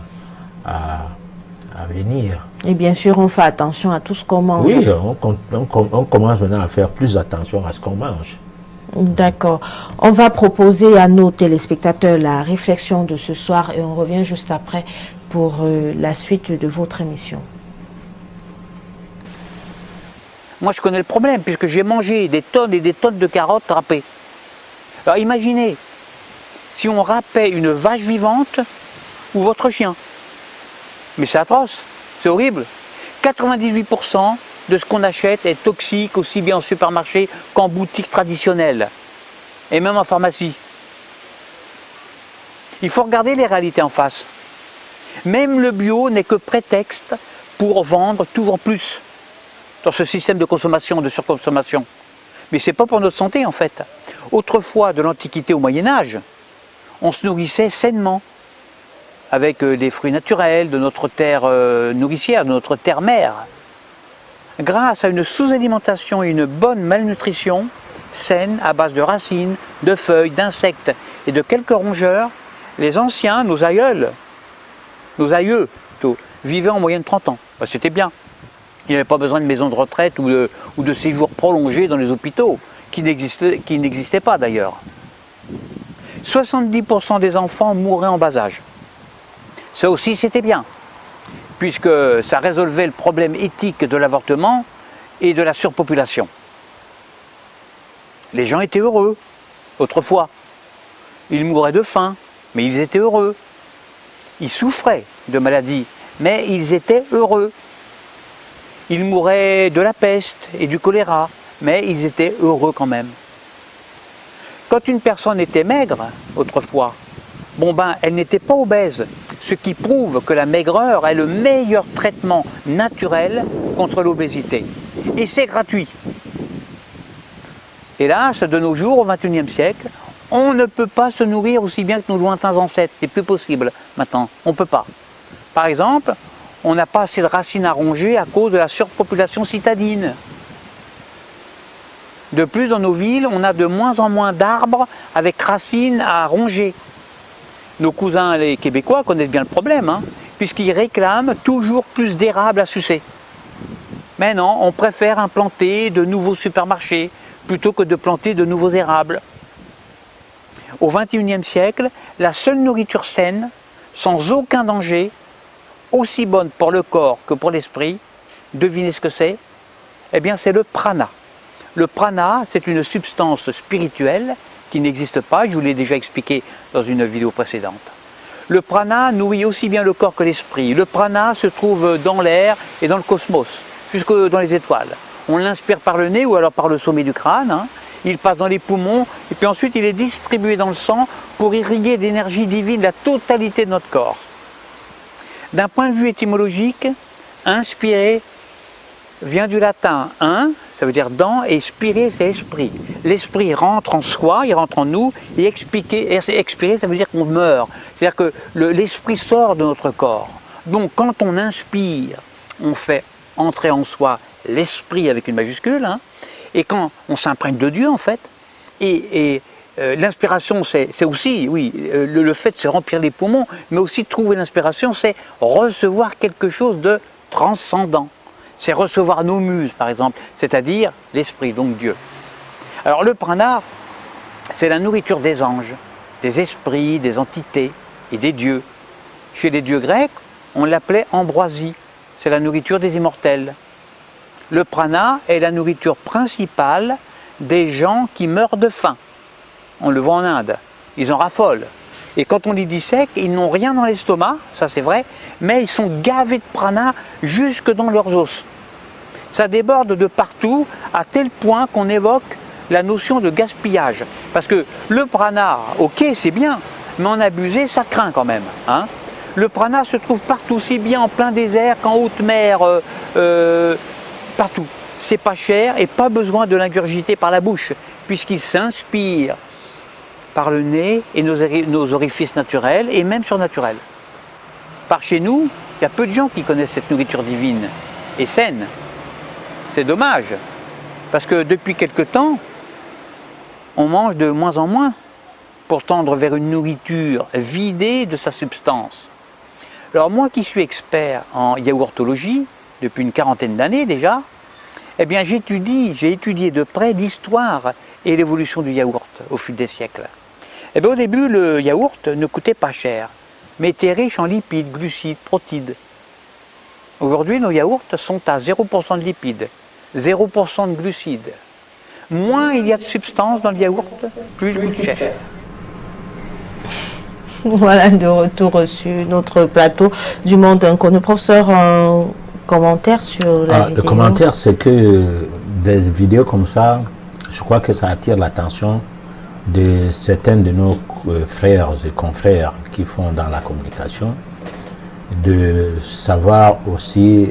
venir. Et bien sûr, on fait attention à tout ce qu'on mange. Oui, on commence maintenant à faire plus attention à ce qu'on mange. D'accord. On va proposer à nos téléspectateurs la réflexion de ce soir et on revient juste après pour la suite de votre émission. Moi, je connais le problème puisque j'ai mangé des tonnes et des tonnes de carottes râpées. Alors imaginez, si on râpait une vache vivante ou votre chien. Mais c'est atroce, c'est horrible. 98% de ce qu'on achète est toxique aussi bien en supermarché qu'en boutique traditionnelle. Et même en pharmacie. Il faut regarder les réalités en face. Même le bio n'est que prétexte pour vendre toujours plus dans ce système de consommation, de surconsommation. Mais ce n'est pas pour notre santé en fait. Autrefois, de l'Antiquité au Moyen-Âge, on se nourrissait sainement avec des fruits naturels de notre terre nourricière, de notre terre-mère. Grâce à une sous-alimentation et une bonne malnutrition saine à base de racines, de feuilles, d'insectes et de quelques rongeurs, les anciens, nos aïeux, vivaient en moyenne 30 ans. Ben, c'était bien. Il n'y avait pas besoin de maison de retraite ou de séjours prolongés dans les hôpitaux. qui n'existait pas d'ailleurs. 70% des enfants mouraient en bas âge. Ça aussi, c'était bien, puisque ça résolvait le problème éthique de l'avortement et de la surpopulation. Les gens étaient heureux, autrefois. Ils mouraient de faim, mais ils étaient heureux. Ils souffraient de maladies, mais ils étaient heureux. Ils mouraient de la peste et du choléra, mais ils étaient heureux quand même. Quand une personne était maigre, autrefois, elle n'était pas obèse, ce qui prouve que la maigreur est le meilleur traitement naturel contre l'obésité. Et c'est gratuit. Hélas, de nos jours, au XXIe siècle, on ne peut pas se nourrir aussi bien que nos lointains ancêtres. C'est plus possible maintenant. On ne peut pas. Par exemple, on n'a pas assez de racines à ronger à cause de la surpopulation citadine. De plus, dans nos villes, on a de moins en moins d'arbres avec racines à ronger. Nos cousins, les Québécois, connaissent bien le problème, puisqu'ils réclament toujours plus d'érables à sucer. Mais non, on préfère implanter de nouveaux supermarchés plutôt que de planter de nouveaux érables. Au XXIe siècle, la seule nourriture saine, sans aucun danger, aussi bonne pour le corps que pour l'esprit, devinez ce que c'est? Eh bien, c'est le prana. Le prana, c'est une substance spirituelle qui n'existe pas, je vous l'ai déjà expliqué dans une vidéo précédente. Le prana nourrit aussi bien le corps que l'esprit. Le prana se trouve dans l'air et dans le cosmos, jusque dans les étoiles. On l'inspire par le nez ou alors par le sommet du crâne. Il passe dans les poumons et puis ensuite il est distribué dans le sang pour irriguer d'énergie divine la totalité de notre corps. D'un point de vue étymologique, inspirer vient du latin in, ça veut dire dans, et spirer c'est esprit. L'esprit rentre en soi, il rentre en nous, et expirer ça veut dire qu'on meurt. C'est-à-dire que l'esprit sort de notre corps. Donc quand on inspire, on fait entrer en soi l'esprit avec une majuscule, et quand on s'imprègne de Dieu en fait, et l'inspiration c'est aussi, oui, le fait de se remplir les poumons, mais aussi de trouver l'inspiration, c'est recevoir quelque chose de transcendant. C'est recevoir nos muses par exemple, c'est-à-dire l'esprit, donc Dieu. Alors le prana, c'est la nourriture des anges, des esprits, des entités et des dieux. Chez les dieux grecs, on l'appelait ambroisie, c'est la nourriture des immortels. Le prana est la nourriture principale des gens qui meurent de faim. On le voit en Inde, ils en raffolent. Et quand on les dissèque, ils n'ont rien dans l'estomac, ça c'est vrai, mais ils sont gavés de prana jusque dans leurs os. Ça déborde de partout, à tel point qu'on évoque la notion de gaspillage. Parce que le prana, ok, c'est bien, mais en abuser, ça craint quand même. Le prana se trouve partout, aussi bien en plein désert qu'en haute mer, partout. C'est pas cher et pas besoin de l'ingurgiter par la bouche, puisqu'il s'inspire par le nez et nos orifices naturels et même surnaturels. Par chez nous, il y a peu de gens qui connaissent cette nourriture divine et saine. C'est dommage, parce que depuis quelque temps, on mange de moins en moins pour tendre vers une nourriture vidée de sa substance. Alors moi qui suis expert en yaourtologie, depuis une quarantaine d'années déjà, eh bien j'ai étudié de près l'histoire et l'évolution du yaourt au fil des siècles. Eh bien au début, le yaourt ne coûtait pas cher, mais était riche en lipides, glucides, protides. Aujourd'hui, nos yaourts sont à 0% de lipides, 0% de glucides. Moins il y a de substances dans le yaourt, plus il coûte cher. Voilà, de retour sur notre plateau du Monde Inconnu. Professeur, un commentaire sur la vidéo? Le commentaire, c'est que des vidéos comme ça, je crois que ça attire l'attention de certains de nos frères et confrères qui font dans la communication, de savoir aussi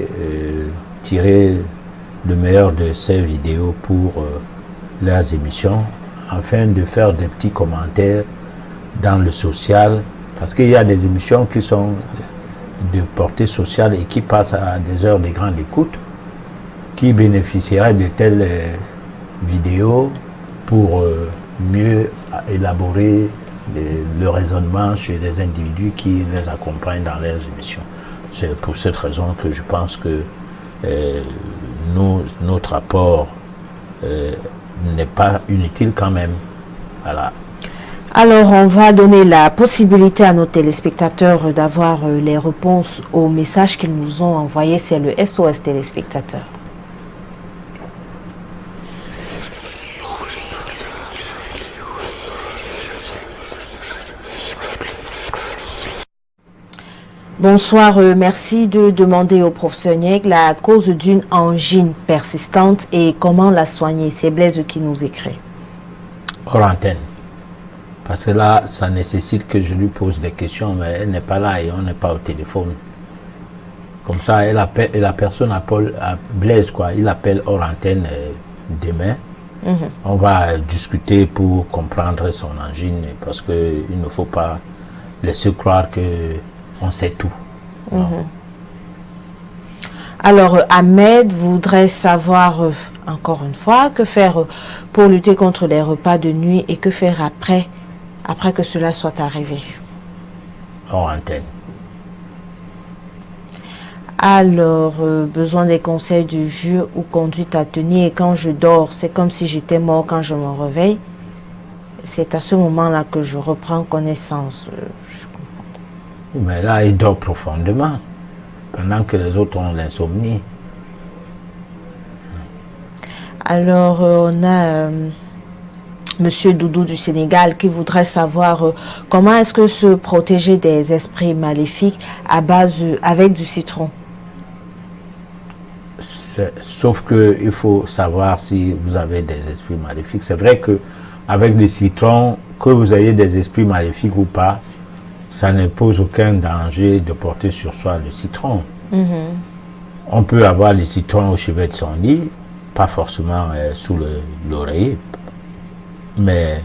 tirer le meilleur de ces vidéos pour leurs émissions, afin de faire des petits commentaires dans le social, parce qu'il y a des émissions qui sont de portée sociale et qui passent à des heures de grande écoute, qui bénéficieraient de telles vidéos pour mieux élaborer le raisonnement chez les individus qui les accompagnent dans leurs émissions. C'est pour cette raison que je pense que notre apport n'est pas inutile quand même. Voilà. Alors, on va donner la possibilité à nos téléspectateurs d'avoir les réponses aux messages qu'ils nous ont envoyés. C'est le SOS téléspectateurs. Bonsoir, merci de demander au professeur Niek la cause d'une angine persistante et comment la soigner. C'est Blaise qui nous écrit. Hors antenne. Parce que là, ça nécessite que je lui pose des questions, mais elle n'est pas là et on n'est pas au téléphone. Comme ça, elle appelle, et la personne appelle Blaise, quoi. Il appelle hors antenne demain. On va discuter pour comprendre son angine, parce qu'il ne faut pas laisser croire qu'on sait tout. Alors, Ahmed voudrait savoir, encore une fois, que faire pour lutter contre les repas de nuit et que faire après que cela soit arrivé. Hors antenne. Alors, besoin des conseils du jus ou conduite à tenir. Et quand je dors, c'est comme si j'étais mort quand je me réveille. C'est à ce moment-là que je reprends connaissance. Mais là, il dort profondément, pendant que les autres ont l'insomnie. Alors, on a Monsieur Doudou du Sénégal qui voudrait savoir comment est-ce que se protéger des esprits maléfiques avec du citron. Sauf qu'il faut savoir si vous avez des esprits maléfiques. C'est vrai qu'avec du citron, que vous ayez des esprits maléfiques ou pas, ça ne pose aucun danger de porter sur soi le citron. On peut avoir le citron au chevet de son lit, pas forcément sous l'oreiller, mais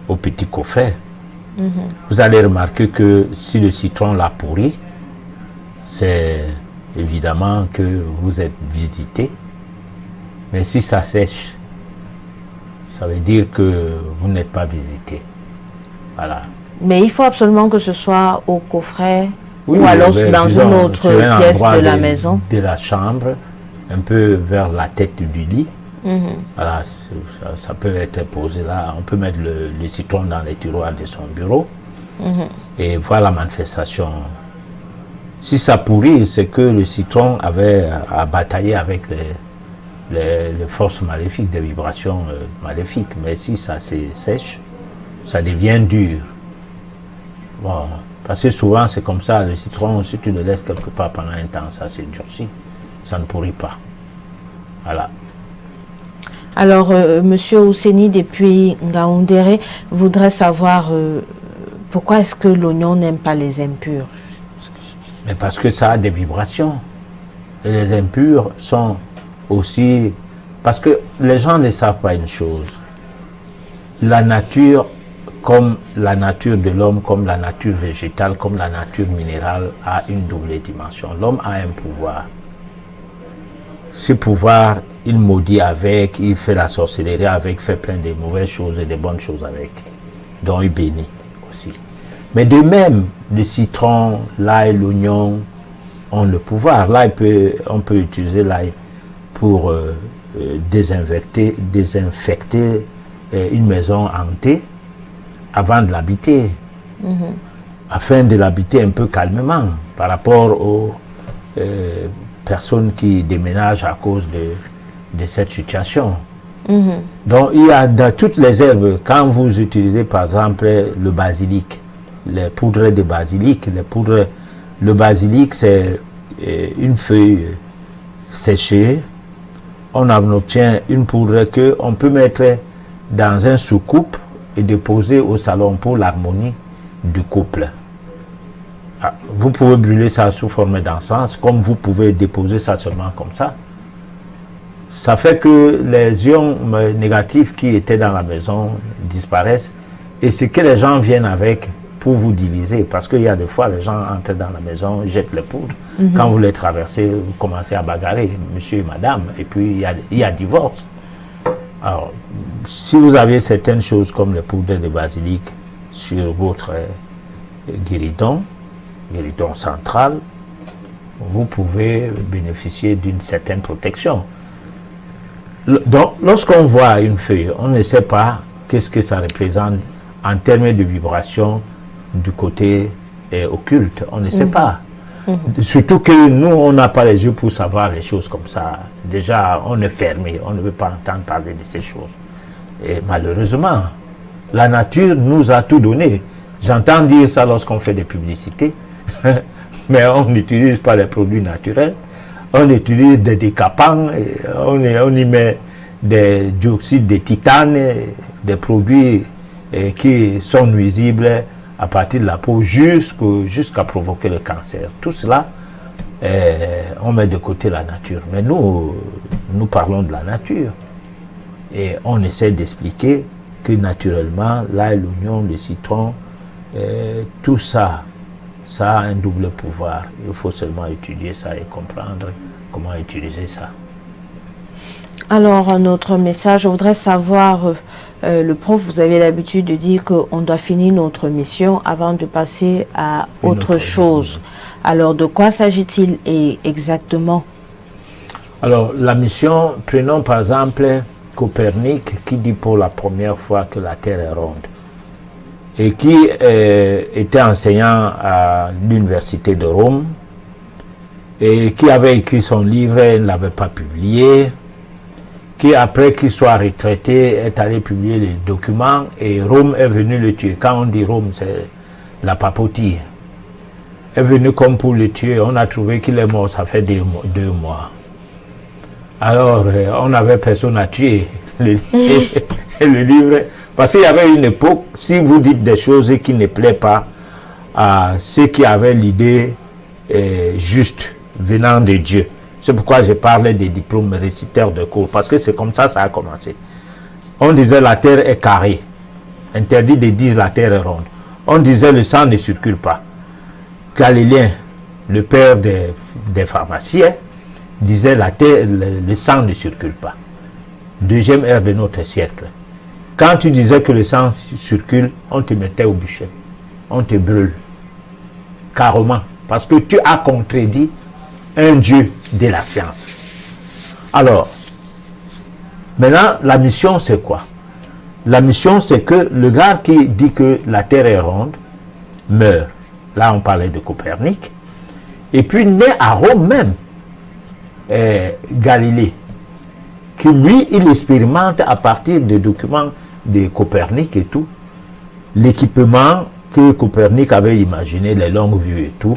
au petit coffret. Vous allez remarquer que si le citron l'a pourri, c'est évidemment que vous êtes visité. Mais si ça sèche, ça veut dire que vous n'êtes pas visité. Voilà. Mais il faut absolument que ce soit au coffret Oui, ou alors dans disons, une autre sur un pièce endroit de la maison. De la chambre, un peu vers la tête du lit. Voilà, ça peut être posé là. On peut mettre le citron dans les tiroirs de son bureau et voir la manifestation. Si ça pourrit, c'est que le citron avait à batailler avec les forces maléfiques, des vibrations maléfiques. Mais si ça se sèche, ça devient dur. Bon, parce que souvent c'est comme ça, le citron, si tu le laisses quelque part pendant un temps, ça se durcit, ça ne pourrit pas. Voilà. Alors, Monsieur Ousseni, depuis Ngaoundéré, voudrait savoir pourquoi est-ce que l'oignon n'aime pas les impurs. Mais parce que ça a des vibrations. Et les impurs sont aussi... Parce que les gens ne savent pas une chose. La nature, comme la nature de l'homme, comme la nature végétale, comme la nature minérale, a une double dimension. L'homme a un pouvoir. Ce pouvoir, il maudit avec, il fait la sorcellerie avec, fait plein de mauvaises choses et de bonnes choses avec, dont il bénit aussi. Mais de même, le citron, l'ail, l'oignon ont le pouvoir. L'ail on peut utiliser l'ail pour désinfecter une maison hantée avant de l'habiter, afin de l'habiter un peu calmement par rapport aux personnes qui déménagent à cause de cette situation. Donc il y a dans toutes les herbes, quand vous utilisez par exemple le basilic, les poudres de basilic, le basilic c'est une feuille séchée, on en obtient une poudre que on peut mettre dans un soucoupe et déposer au salon pour l'harmonie du couple. Vous pouvez brûler ça sous forme d'encens, comme vous pouvez déposer ça seulement comme ça. Ça fait que les ions négatifs qui étaient dans la maison disparaissent et ce que les gens viennent avec pour vous diviser, parce qu'il y a des fois les gens entrent dans la maison, jettent les poudres, quand vous les traversez, vous commencez à bagarrer, monsieur et madame, et puis il y a divorce. Alors, si vous avez certaines choses comme les poudres de basilic sur votre guéridon central, vous pouvez bénéficier d'une certaine protection. Donc, lorsqu'on voit une feuille, on ne sait pas qu'est-ce que ça représente en termes de vibration du côté occulte. On ne sait pas. Surtout que nous, on n'a pas les yeux pour savoir les choses comme ça. Déjà, on est fermé, on ne veut pas entendre parler de ces choses. Et malheureusement, la nature nous a tout donné. J'entends dire ça lorsqu'on fait des publicités, mais on n'utilise pas les produits naturels. On utilise des décapants, on y met des dioxydes de titane, des produits qui sont nuisibles à partir de la peau jusqu'à provoquer le cancer. Tout cela, on met de côté la nature. Mais nous parlons de la nature. Et on essaie d'expliquer que naturellement, l'ail, l'oignon, le citron, tout ça, ça a un double pouvoir. Il faut seulement étudier ça et comprendre comment utiliser ça. Alors, notre message, je voudrais savoir, le prof, vous avez l'habitude de dire qu'on doit finir notre mission avant de passer à autre chose. Alors, de quoi s'agit-il exactement? Alors, la mission, prenons par exemple Copernic qui dit pour la première fois que la Terre est ronde et qui était enseignant à l'université de Rome et qui avait écrit son livre et ne l'avait pas publié, qui après qu'il soit retraité est allé publier les documents et Rome est venu le tuer. Quand on dit Rome, c'est la papauté. Est venu comme pour le tuer, on a trouvé qu'il est mort, ça fait 2 mois. Alors, on n'avait personne à tuer. Le livre, parce qu'il y avait une époque, si vous dites des choses qui ne plaisent pas à ceux qui avaient l'idée juste venant de Dieu. C'est pourquoi je parlais des diplômes réciteurs de cours, parce que c'est comme ça a commencé. On disait la terre est carrée, interdit de dire la terre est ronde. On disait le sang ne circule pas. Galilée, le père des pharmaciens, disait la terre, le sang ne circule pas. Deuxième ère de notre siècle. Quand tu disais que le sang circule, on te mettait au bûcher. On te brûle. Carrément. Parce que tu as contredit un Dieu de la science. Alors, maintenant, la mission c'est quoi? La mission c'est que le gars qui dit que la Terre est ronde meurt. Là, on parlait de Copernic. Et puis, né à Rome même, Galilée, qui lui, il expérimente à partir des documents de Copernic et tout, l'équipement que Copernic avait imaginé, les longues vues et tout,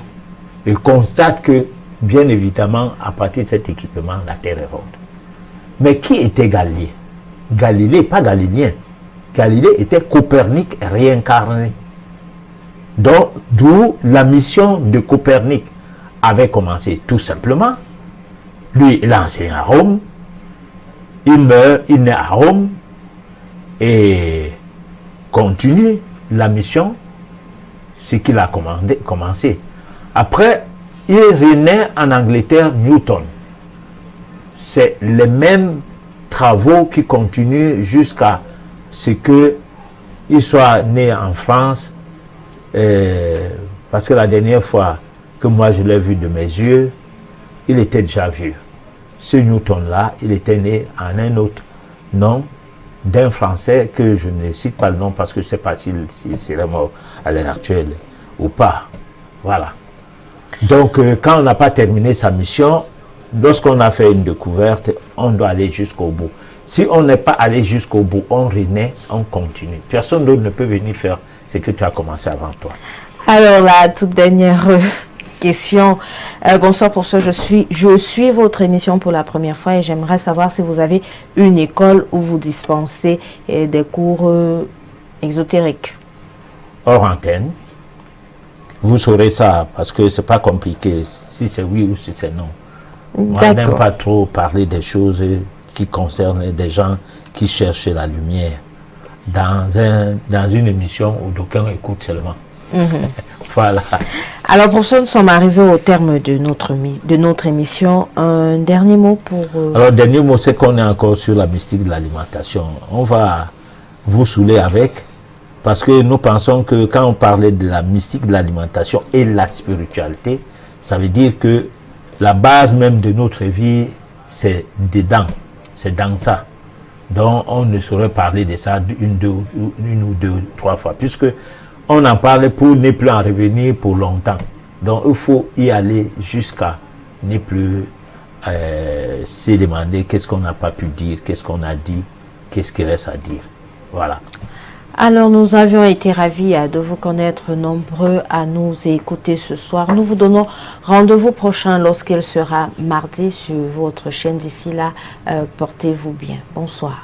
et constate que, bien évidemment, à partir de cet équipement, la Terre est ronde. Mais qui était Galilée? Galilée, pas galiléen. Galilée était Copernic réincarné. Donc, d'où la mission de Copernic avait commencé tout simplement. Lui, il a enseigné à Rome, il meurt, il naît à Rome et continue la mission, ce qu'il a commencé. Après, il renaît en Angleterre, Newton. C'est les mêmes travaux qui continuent jusqu'à ce qu'il soit né en France, parce que la dernière fois que moi je l'ai vu de mes yeux, il était déjà vieux. Ce Newton-là, il était né en un autre nom d'un Français que je ne cite pas le nom parce que je ne sais pas s'il serait mort à l'heure actuelle ou pas. Voilà. Donc, quand on n'a pas terminé sa mission, lorsqu'on a fait une découverte, on doit aller jusqu'au bout. Si on n'est pas allé jusqu'au bout, on renaît, on continue. Personne d'autre ne peut venir faire ce que tu as commencé avant toi. Alors, la toute dernière question. Bonsoir pour ce, je suis votre émission pour la première fois et j'aimerais savoir si vous avez une école où vous dispensez des cours exotériques. Hors antenne. Vous saurez ça parce que c'est pas compliqué si c'est oui ou si c'est non. On n'aime pas trop parler des choses qui concernent des gens qui cherchent la lumière dans une émission où d'aucuns écoutent seulement. Voilà. Alors pour ça, nous sommes arrivés au terme de notre émission. Un dernier mot pour... Alors, dernier mot, c'est qu'on est encore sur la mystique de l'alimentation. On va vous saouler avec, parce que nous pensons que quand on parlait de la mystique de l'alimentation et la spiritualité, ça veut dire que la base même de notre vie, c'est dedans. C'est dans ça. Donc on ne saurait parler de ça une ou deux, trois fois, puisque on en parle pour ne plus en revenir pour longtemps. Donc il faut y aller jusqu'à ne plus se demander qu'est-ce qu'on n'a pas pu dire, qu'est-ce qu'on a dit, qu'est-ce qu'il reste à dire. Voilà. Alors, nous avions été ravis de vous connaître, nombreux à nous écouter ce soir. Nous vous donnons rendez-vous prochain lorsqu'elle sera mardi sur votre chaîne. D'ici là, portez-vous bien. Bonsoir.